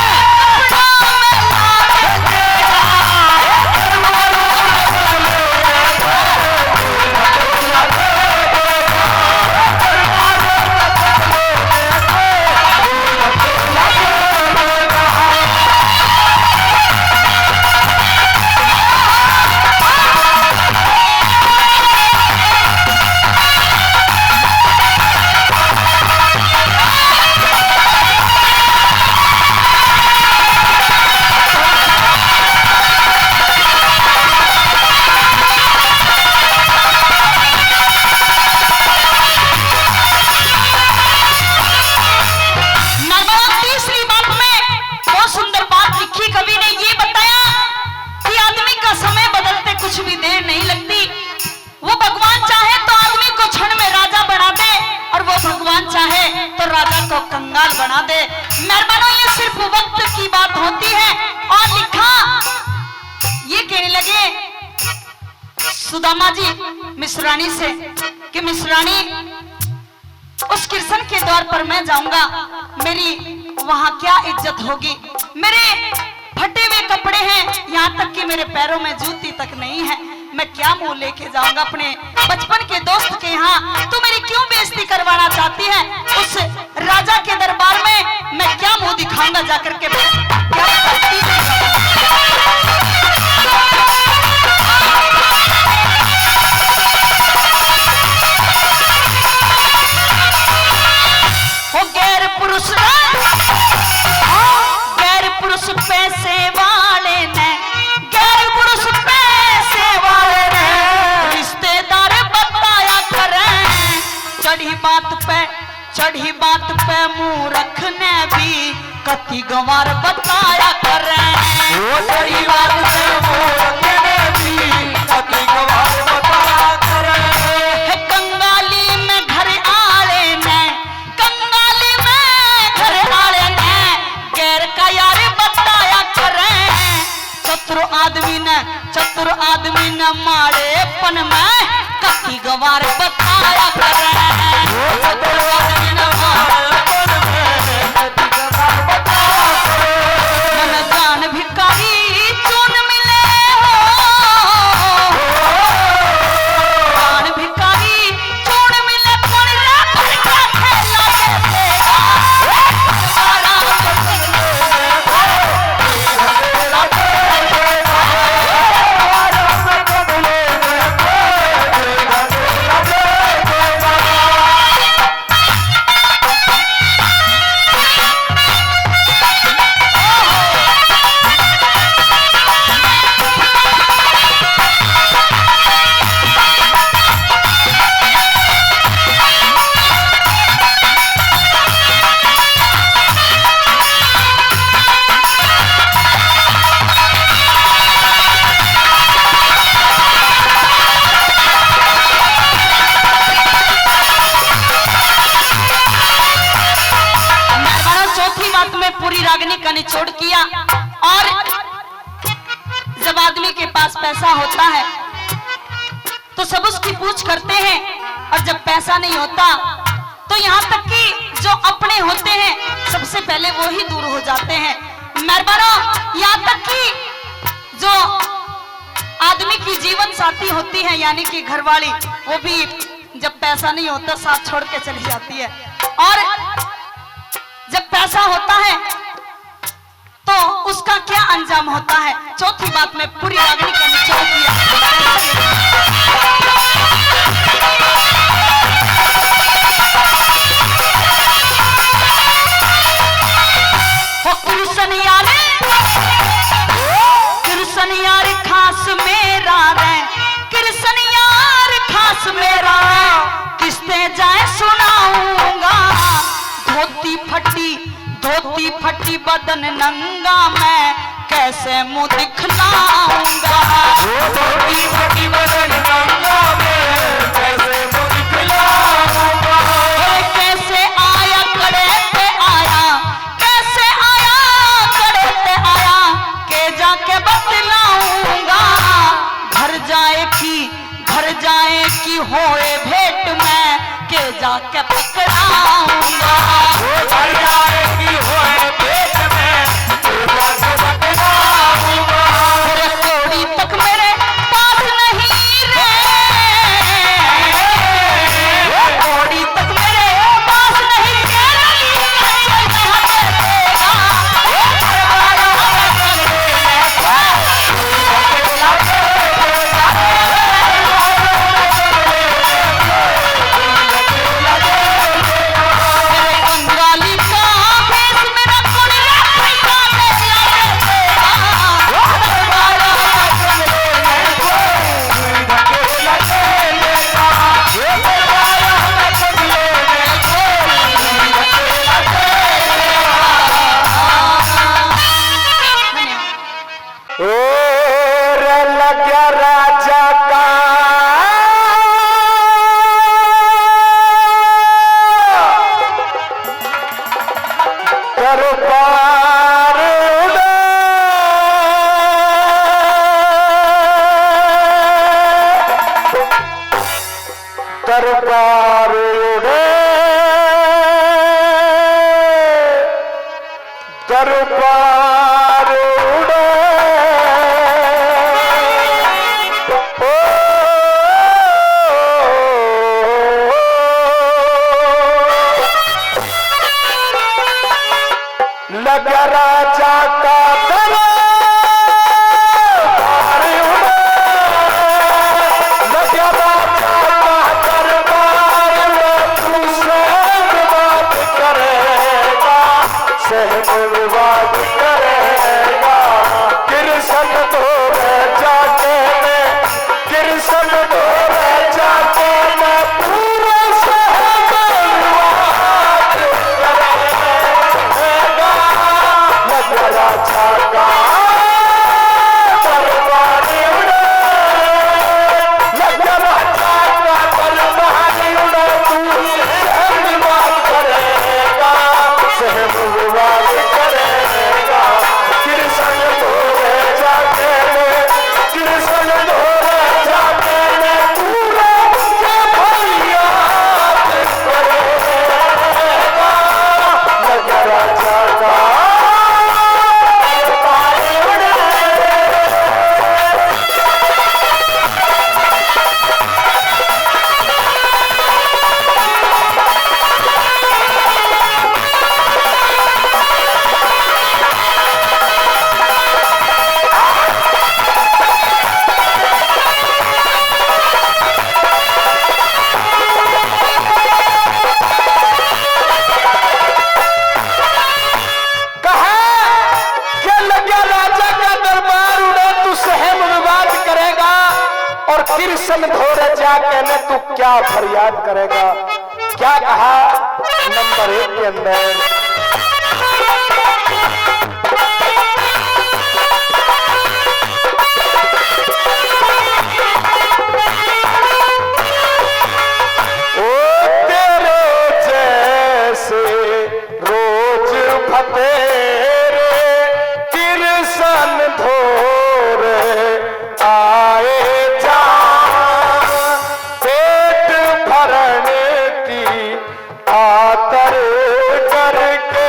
कंगाल बना दे। मेहरबानों ये सिर्फ वक्त की बात होती है। और लिखा ये कहने लगे सुदामा जी मिश्रानी से कि मिश्रानी उस कृष्ण के द्वार पर मैं जाऊंगा, मेरी वहां क्या इज्जत होगी। मेरे फटे हुए कपड़े हैं, यहाँ तक कि मेरे पैरों में जूती तक नहीं है। मैं क्या मुंह लेके जाऊंगा अपने बचपन के दोस्त के यहाँ। तू मेरी क्यों बेइज्जती करवाना चाहती है? उस राजा के दरबार में मैं क्या मुंह दिखाऊंगा जाकर के? क्या करती है? वो गैर पुरुष पैसे वाले ने, गैर पुरुष पैसे वाले ने रिश्तेदार बताया करें। चढ़ी बात पे मुंह रखने भी कति गंवार बताया करें। चढ़ी बात पे मुंह रखने भी कति गंवार बताया करें। कंगाली में घर आले ने, कंगाली में घर आले ने गैर का यार बताया करें। चतुर आदमी ने माड़ेपन में कति गंवार बताया करें। चतुर आदमी ने माड़ेपन में कति गंवार बताया करें। मन जान भिखारी चुन मिले हो, जान भिखारी चुन मिले कौन राखल का खेला देगा। पूरी रागनी का निचोड़ किया। और जब आदमी के पास पैसा होता है तो सब उसकी पूछ करते हैं, और जब पैसा नहीं होता तो यहाँ तक कि जो अपने होते हैं सबसे पहले वो ही दूर हो जाते हैं। मेहरबानों, यहाँ तक कि जो आदमी की जीवन साथी होती है यानी कि घरवाली, वो भी जब पैसा नहीं होता साथ छोड़ के चली जाती है। और जब पैसा होता है तो उसका क्या अंजाम होता है। चौथी बात मैं पूरी रागनी करनी चाहूंगी। कृष्ण यार खास मेरा रे, कृष्ण यार खास मेरा, किस्ते जाए सुनाऊंगा। धोती फटी बदन नंगा, मैं कैसे मुंह दिखलाऊंगा। धोती फटी बदन नंगा, मैं कैसे मुंह दिखलाऊंगा। कैसे आया कड़े पे आया, कैसे आया कड़े पे आया, के जाके बतलाऊंगा। घर जाए कि होए भेंट में, के जाके पकड़ाऊंगा। घर जाए कि होए भेंट में, के जाके पकड़ाऊंगा। कोड़ी तक मेरे पास नहीं रे, कोड़ी तक मेरे पास नहीं दरबार उड़े, दरबार उड़े। ओ लगा राजा का विवाद करेगा। कृष्ण धोर जाके मैं, कृष्ण धोर जाके मैं, पूरा शहर विवाद करेगा। लगा राजा का दरबार उड़े, लगा राजा का दरबार उड़े। तू शहर विवाद करेगा, शहर विवाद करेगा। कृष्ण धोरे जाके मैं, कृष्ण धोरे जाके मैं, पूरा फरियाद करेगा। लगा राजा का दरबार उड़े। कृष्ण धोरे जाके न तू क्या फरियाद करेगा। क्या कहा नंबर 1 के अंदर, ओ तेरे जैसे रोज फतेरे कृष्ण धोरे आए जा, पेट भरने की आतर करके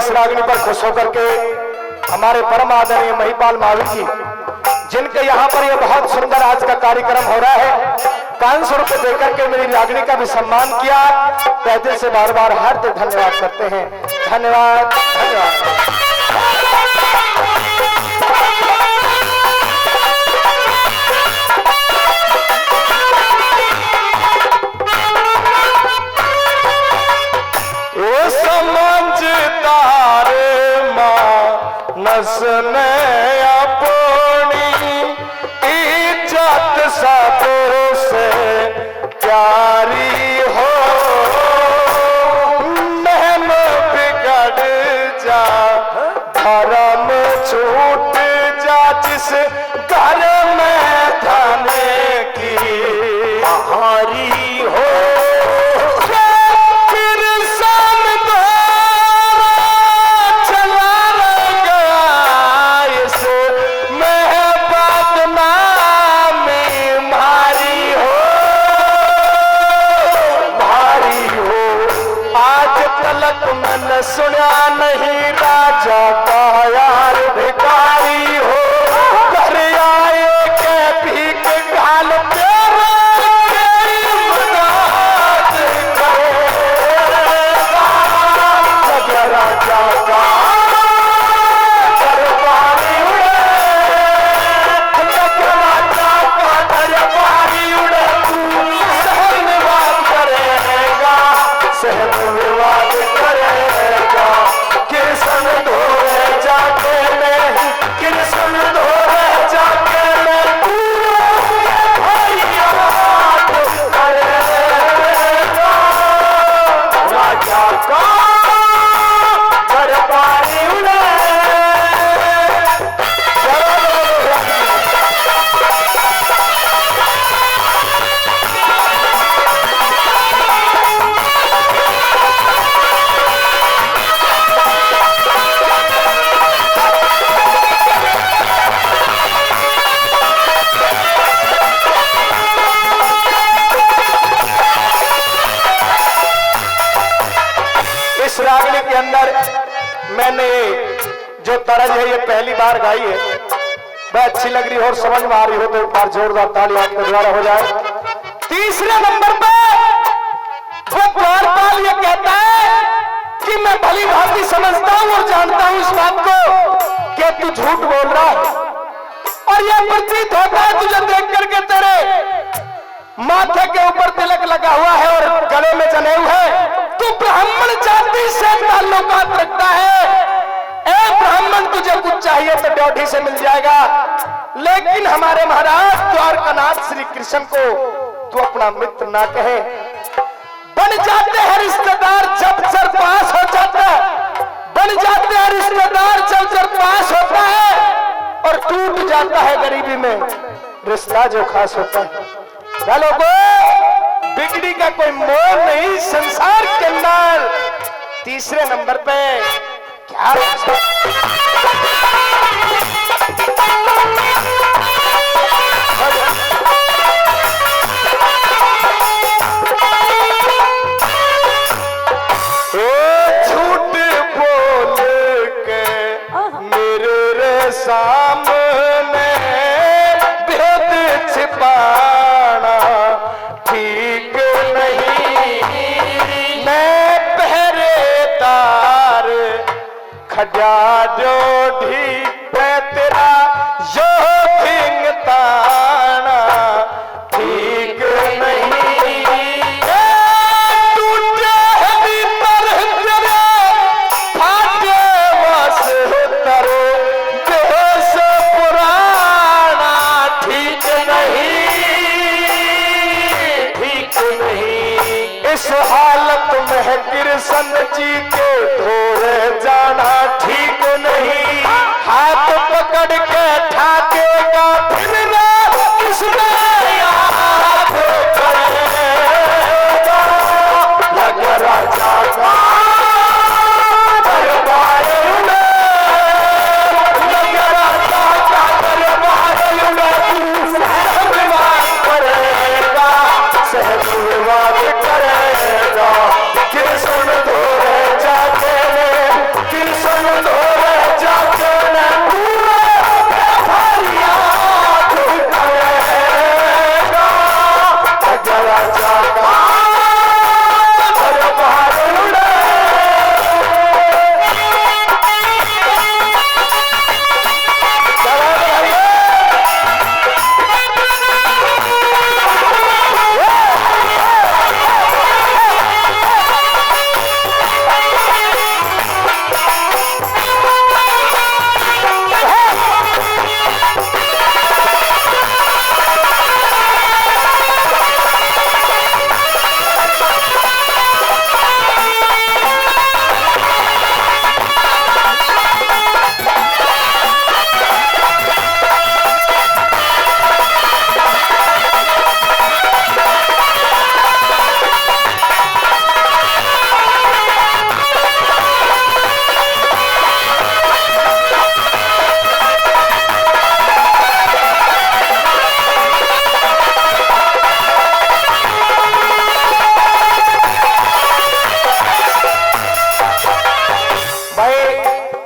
इस रागनी पर खुश होकर के हमारे परम आदरणीय महिपाल महावीर जी, जिनके यहाँ पर यह बहुत सुंदर आज का कार्यक्रम हो रहा है, 500 रुपए देकर के मेरी रागनी का भी सम्मान किया। तहे दिल से बार बार हार्दिक धन्यवाद करते हैं। धन्यवाद, धन्यवाद। समझदार मानस ने अपनी इज्जत सबसे प्यारी हो, महम बिगड़ जा धर्म छूट जा, जिस घर में धन की हारी हो, सुना नहीं राजा का यार भिखारी हो, घर आए के भीख गाल तेरा मदद करेगा, राजा का दरबारी उड़े, राजा का दरबारी उड़े, तू सहन विवाद करेगा, सहन विवाद करेगा, कृष्ण धोरे जाके मैं, कृष्ण धोरे जाके मैं करेगा, राजा का दरबारी उड़े। इस रागनी के अंदर मैंने जो तरज है ये पहली बार गाई है, वह अच्छी लग रही हो और समझ में आ रही हो तो एक बार जोरदार ताली आपके द्वारा हो जाए। तीसरे नंबर पे वो द्वारपाल ये कहता है कि मैं भली भांति समझता हूं और जानता हूं इस बात को कि तू झूठ बोल रहा है, और यह प्रतीत होता है तुझे देख करके तेरे माथे के ऊपर तिलक लगा हुआ है और गले में जनेऊ है, तू ब्राह्मण जाति से ताल्लुकात रखता है। ए ब्राह्मण, तुझे कुछ चाहिए तो ड्योढ़ी से मिल जाएगा, लेकिन हमारे महाराज द्वारकानाथ श्री कृष्ण को तू अपना मित्र ना कहे। बन जाते हैं रिश्तेदार जब सर पास हो जाता है, बन जाते हैं रिश्तेदार जब सर पास होता है, और टूट जाता है गरीबी में रिश्ता जो खास होता है। लोगों, बिगड़ी का कोई मोल नहीं संसार के अंदर। तीसरे नंबर पे क्या झूठ बोल के मेरे रे सामने भेद छिपाना ठीक नहीं, मैं पहरेदार खजा जो ढीप तेरा जो भिंगताना ठीक नहीं, टूटे भीतर तेरे फाटे वस तरो देश पुराना ठीक नहीं, ठीक नहीं। इस हालत में कृष्ण जी के धोरे जाना ठीक नहीं, हाथ पकड़ के ठाकेगा फिर किसने याद करेगा, लग राजा का दरबार में, लग राजा का दरबार में, सहज विवाद करेगा, सहज विवाद करेगा, कृष्ण धोरे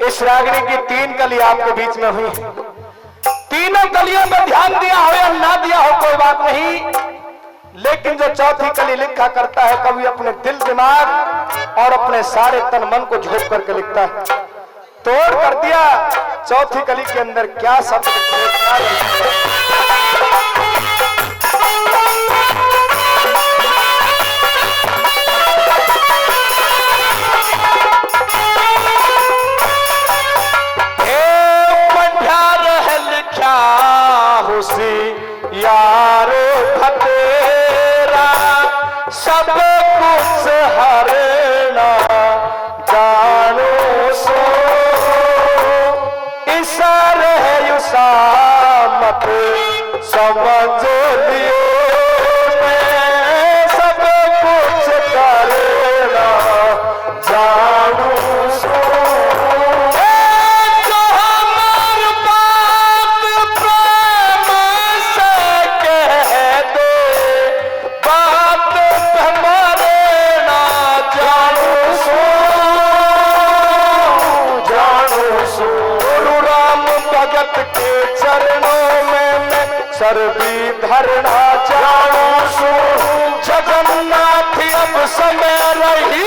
इस रागिनी की 3 कली आपके बीच में हुई। तीनों कलियों में ध्यान दिया हो या ना दिया हो कोई बात नहीं, लेकिन जो चौथी कली लिखा करता है कभी अपने दिल दिमाग और अपने सारे तन मन को झोंक करके लिखता है। तोड़ कर दिया चौथी कली के अंदर क्या शब्द लिखे, क्या लिखे। यारो खतेरा सब कुछ हरना जानो सो ईसर है युसामत समझ लियो मैं सब कुछ करना जानो सो के चरणों में मैं सर्दी धरना जानो सो जगन्नाथ अब समय रही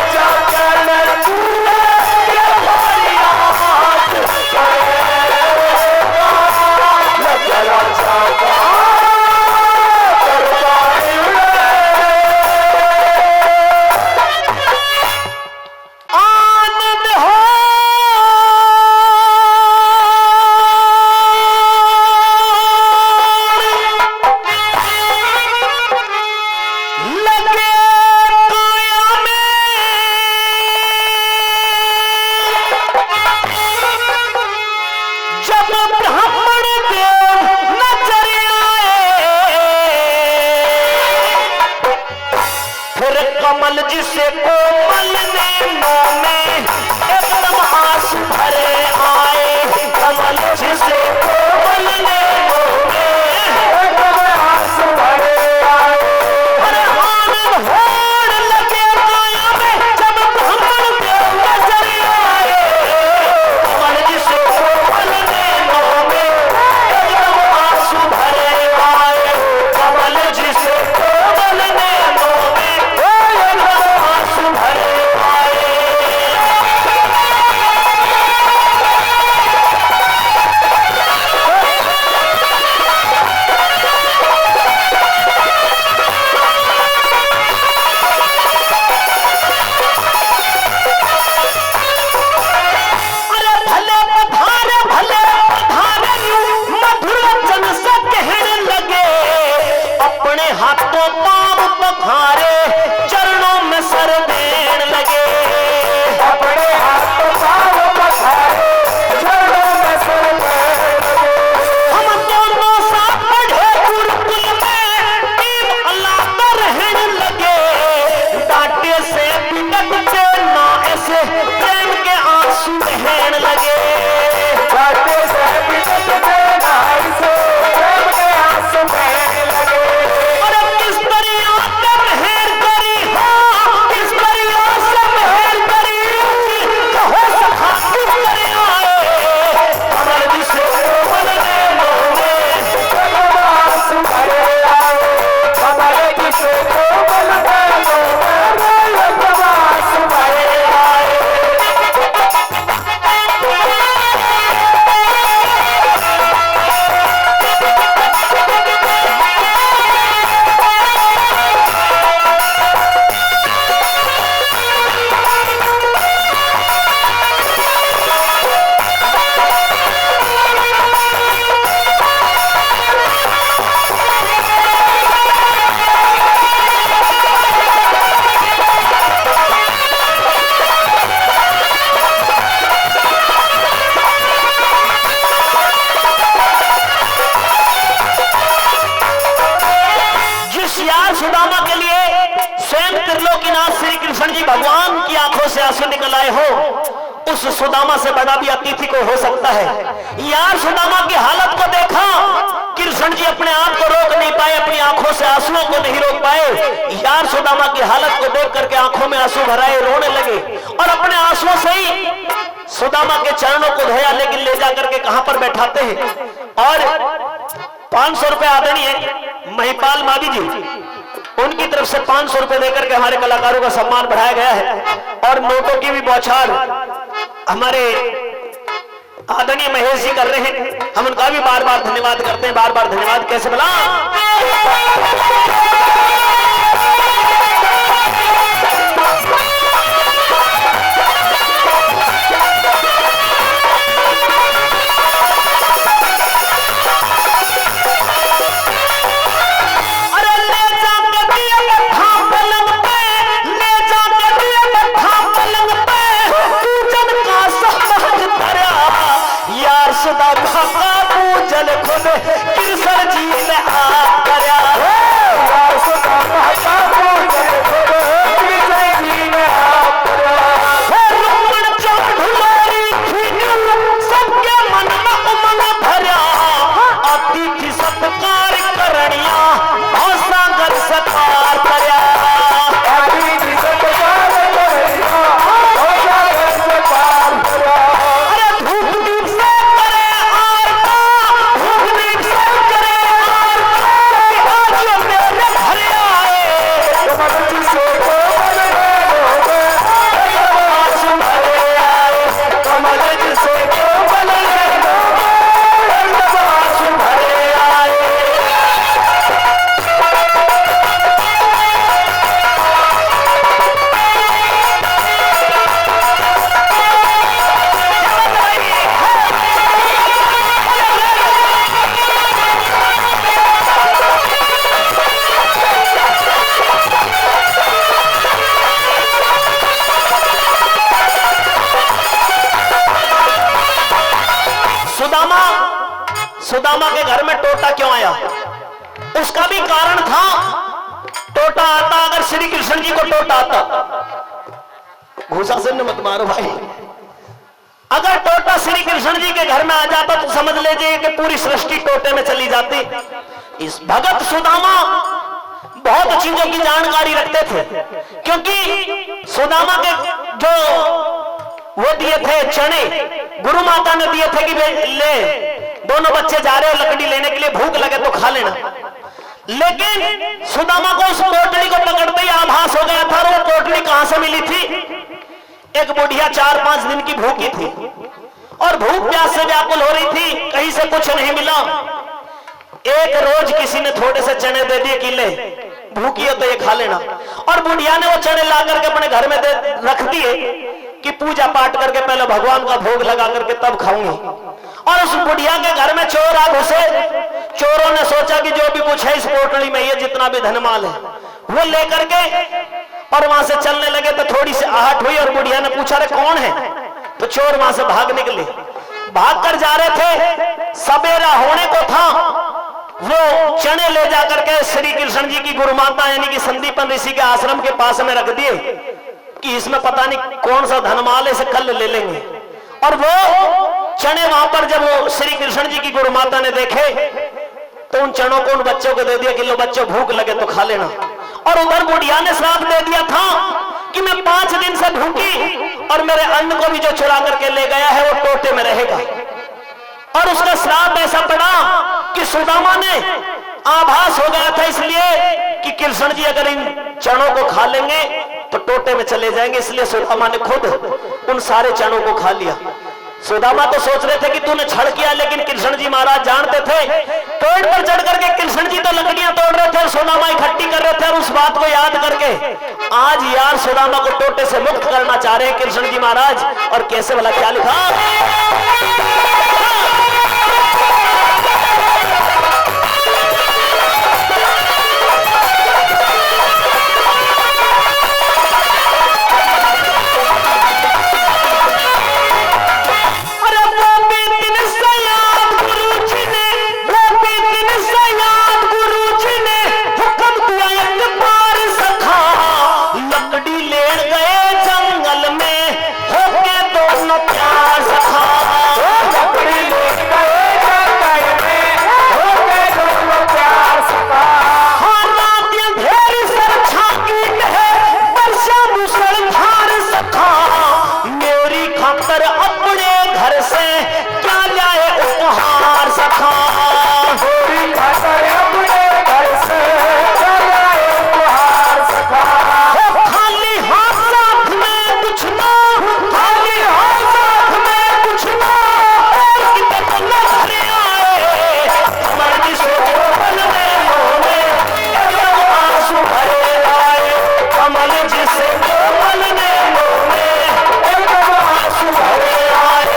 चाका कमल जिसे कोमल नैनों में एकदम आंसू भरे आए, कमल जिसे कोमल नैनों में एकदम आंसू भरे आए। अरे आनंद होड़ लगे काया में जब ब्राह्मण देव नजर आए, कमल जिसे कोमल नैनों में एकदम आंसू भरे आए, कमल जिसे कोमल नैनों में भरे आए। आंखों से आंसू निकल आए हो, उस सुदामा से बड़ा भी अतिथि को हो सकता है। यार सुदामा की हालत को देखा, कृष्ण जी अपने आप को रोक नहीं पाए, अपनी आंखों से आंसुओं को नहीं रोक पाए। यार सुदामा की हालत को देख करके आंखों में आंसू भराए, रोने लगे और अपने आंसुओं से ही सुदामा के चरणों को धोया, लेकिन ले जाकर के कहां पर बैठाते हैं और 500 रुपए आदरणीय महिपाल मावी जी, उनकी तरफ से 500 रुपए देकर के हमारे कलाकारों का सम्मान बढ़ाया गया है और नोटों की भी बौछार हमारे आदरणीय महेश जी कर रहे हैं। हम उनका भी बार बार धन्यवाद करते हैं, बार बार धन्यवाद। कैसे बोला कृष्ण जी ने हाथ करया, सबके मन में उमंग भरया, अतिथि सत्कार करनिया सागर सत्कार करया। सुदामा के घर में टोटा क्यों आया? उसका भी कारण था। टोटा आता अगर श्री कृष्ण जी को टोटा आता, घूसा से मत मारो भाई, अगर टोटा श्री कृष्ण जी के घर में आ जाता तो समझ लीजिए कि पूरी सृष्टि टोटे में चली जाती। इस भगत सुदामा बहुत चीजों की जानकारी रखते थे, क्योंकि सुदामा के जो वो दिए थे चने, गुरु माता ने दिए थे कि ले दोनों बच्चे जा रहे हो लकड़ी लेने के लिए, भूख लगे तो खा लेना। लेकिन सुदामा को उस पोटली को पकड़ते ही आभास हो गया था। वो पोटली कहां से मिली थी? एक बुढ़िया 4-5 दिन की भूखी थी और भूख प्यास से व्याकुल हो रही थी, कहीं से कुछ नहीं मिला। एक रोज किसी ने थोड़े से चने दे दिए कि ले भूखी हो तो ये खा लेना, और बुढ़िया ने वो चने ला करके अपने घर में रख दिए कि पूजा पाठ करके पहले भगवान का भोग लगा करके तब खाऊंगी। और उस बुढ़िया के घर में चोर आ घुसे। चोरों ने सोचा कि जो भी कुछ है इस पोटली में, ये जितना भी धनमाल है वो लेकर के और वहां से चलने लगे तो थोड़ी सी आहट हुई और बुढ़िया ने पूछा रे कौन है? तो चोर वहां से भाग निकले। भाग कर जा रहे थे, सवेरा होने को था, वो चने ले जाकर के श्री कृष्ण जी की गुरु माता यानी कि संदीपन ऋषि के आश्रम के पास में रख दिए कि इसमें पता नहीं कौन सा धनमाल है, इसे कल ले लेंगे। और वो चने वहां पर जब वो श्री कृष्ण जी की गुरु माता ने देखे तो उन चनों को उन बच्चों को दे दिया कि लो बच्चों भूख लगे तो खा लेना। और उधर बुढ़िया ने श्राप दे दिया था कि मैं 5 दिन से भूखी और मेरे अन्न को भी जो चुरा करके ले गया है वो टोटे में रहेगा। और उसका श्राप ऐसा पड़ा कि सुदामा ने आभास हो गया था इसलिए कि कृष्ण जी अगर इन चनों को खा लेंगे तो टोटे में चले जाएंगे, इसलिए सुदामा ने खुद उन सारे चनों को खा लिया। सुदामा तो सोच रहे थे कि तूने छल किया, लेकिन कृष्ण जी महाराज जानते थे। पेड़ पर चढ़ करके कृष्ण जी तो लकड़ियां तोड़ रहे थे और सुदामा इकट्ठी कर रहे थे, और उस बात को याद करके आज यार सुदामा को टोटे से मुक्त करना चाह रहे हैं कृष्ण जी महाराज। और कैसे भला क्या लिखा? जंगल में सखा गोरी खाकर अपने घर से चलाए उपहार सखा। खाली हाथ साथ में कुछ ना, खाली हाथ साथ में कुछ ना, और कितने नजर आए कमर की सोहबत में मोहे एकदम आंसू भरे आए। कमल जिसे कोमल ने मोहे एकदम आंसू भरे आए।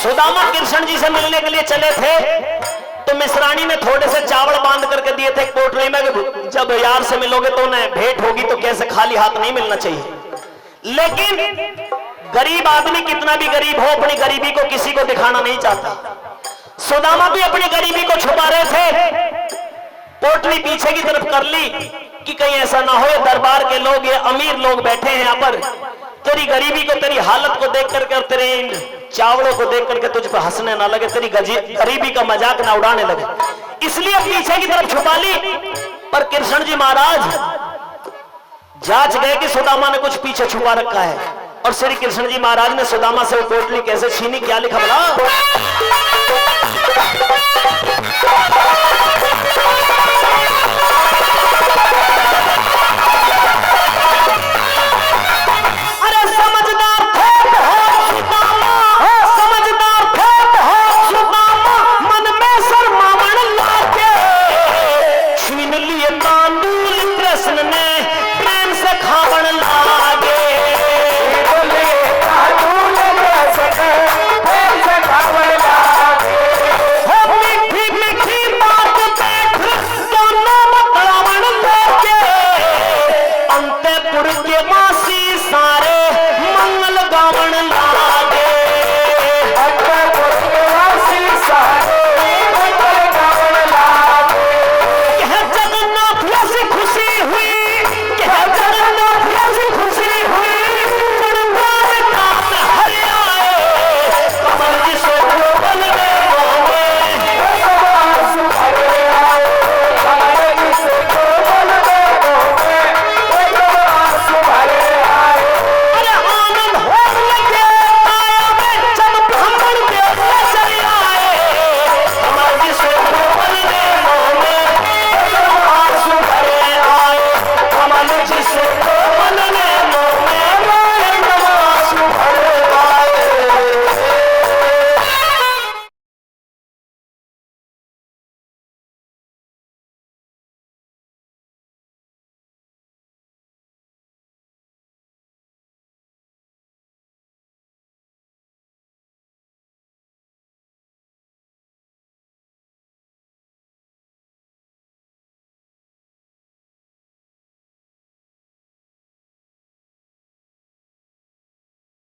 सुदामा कृष्ण जी से मिलने के लिए चले थे तो मिश्रानी ने थोड़े से चावल बांध करके दिए थे पोटली में कि जब यार से मिलोगे तो उन्हें भेंट होगी तो कैसे खाली हाथ नहीं मिलना चाहिए। लेकिन गरीब आदमी कितना भी गरीब हो अपनी गरीबी को किसी को दिखाना नहीं चाहता। सुदामा भी अपनी गरीबी को छुपा रहे थे, पोटली पीछे की तरफ कर ली कि कहीं ऐसा ना हो दरबार के लोग ये अमीर लोग बैठे हैं यहाँ पर तेरी गरीबी को, तेरी हालत को देख करके और तेरे इन चावलों को देख करके तुझ पर हंसने ना लगे, तेरी गरीबी का मजाक ना उड़ाने लगे, इसलिए पीछे की तरफ छुपा ली। पर कृष्ण जी महाराज जांच गए कि सुदामा ने कुछ पीछे छुपा रखा है और श्री कृष्ण जी महाराज ने सुदामा से वो पोटली कैसे छीनी, क्या लिखा बोला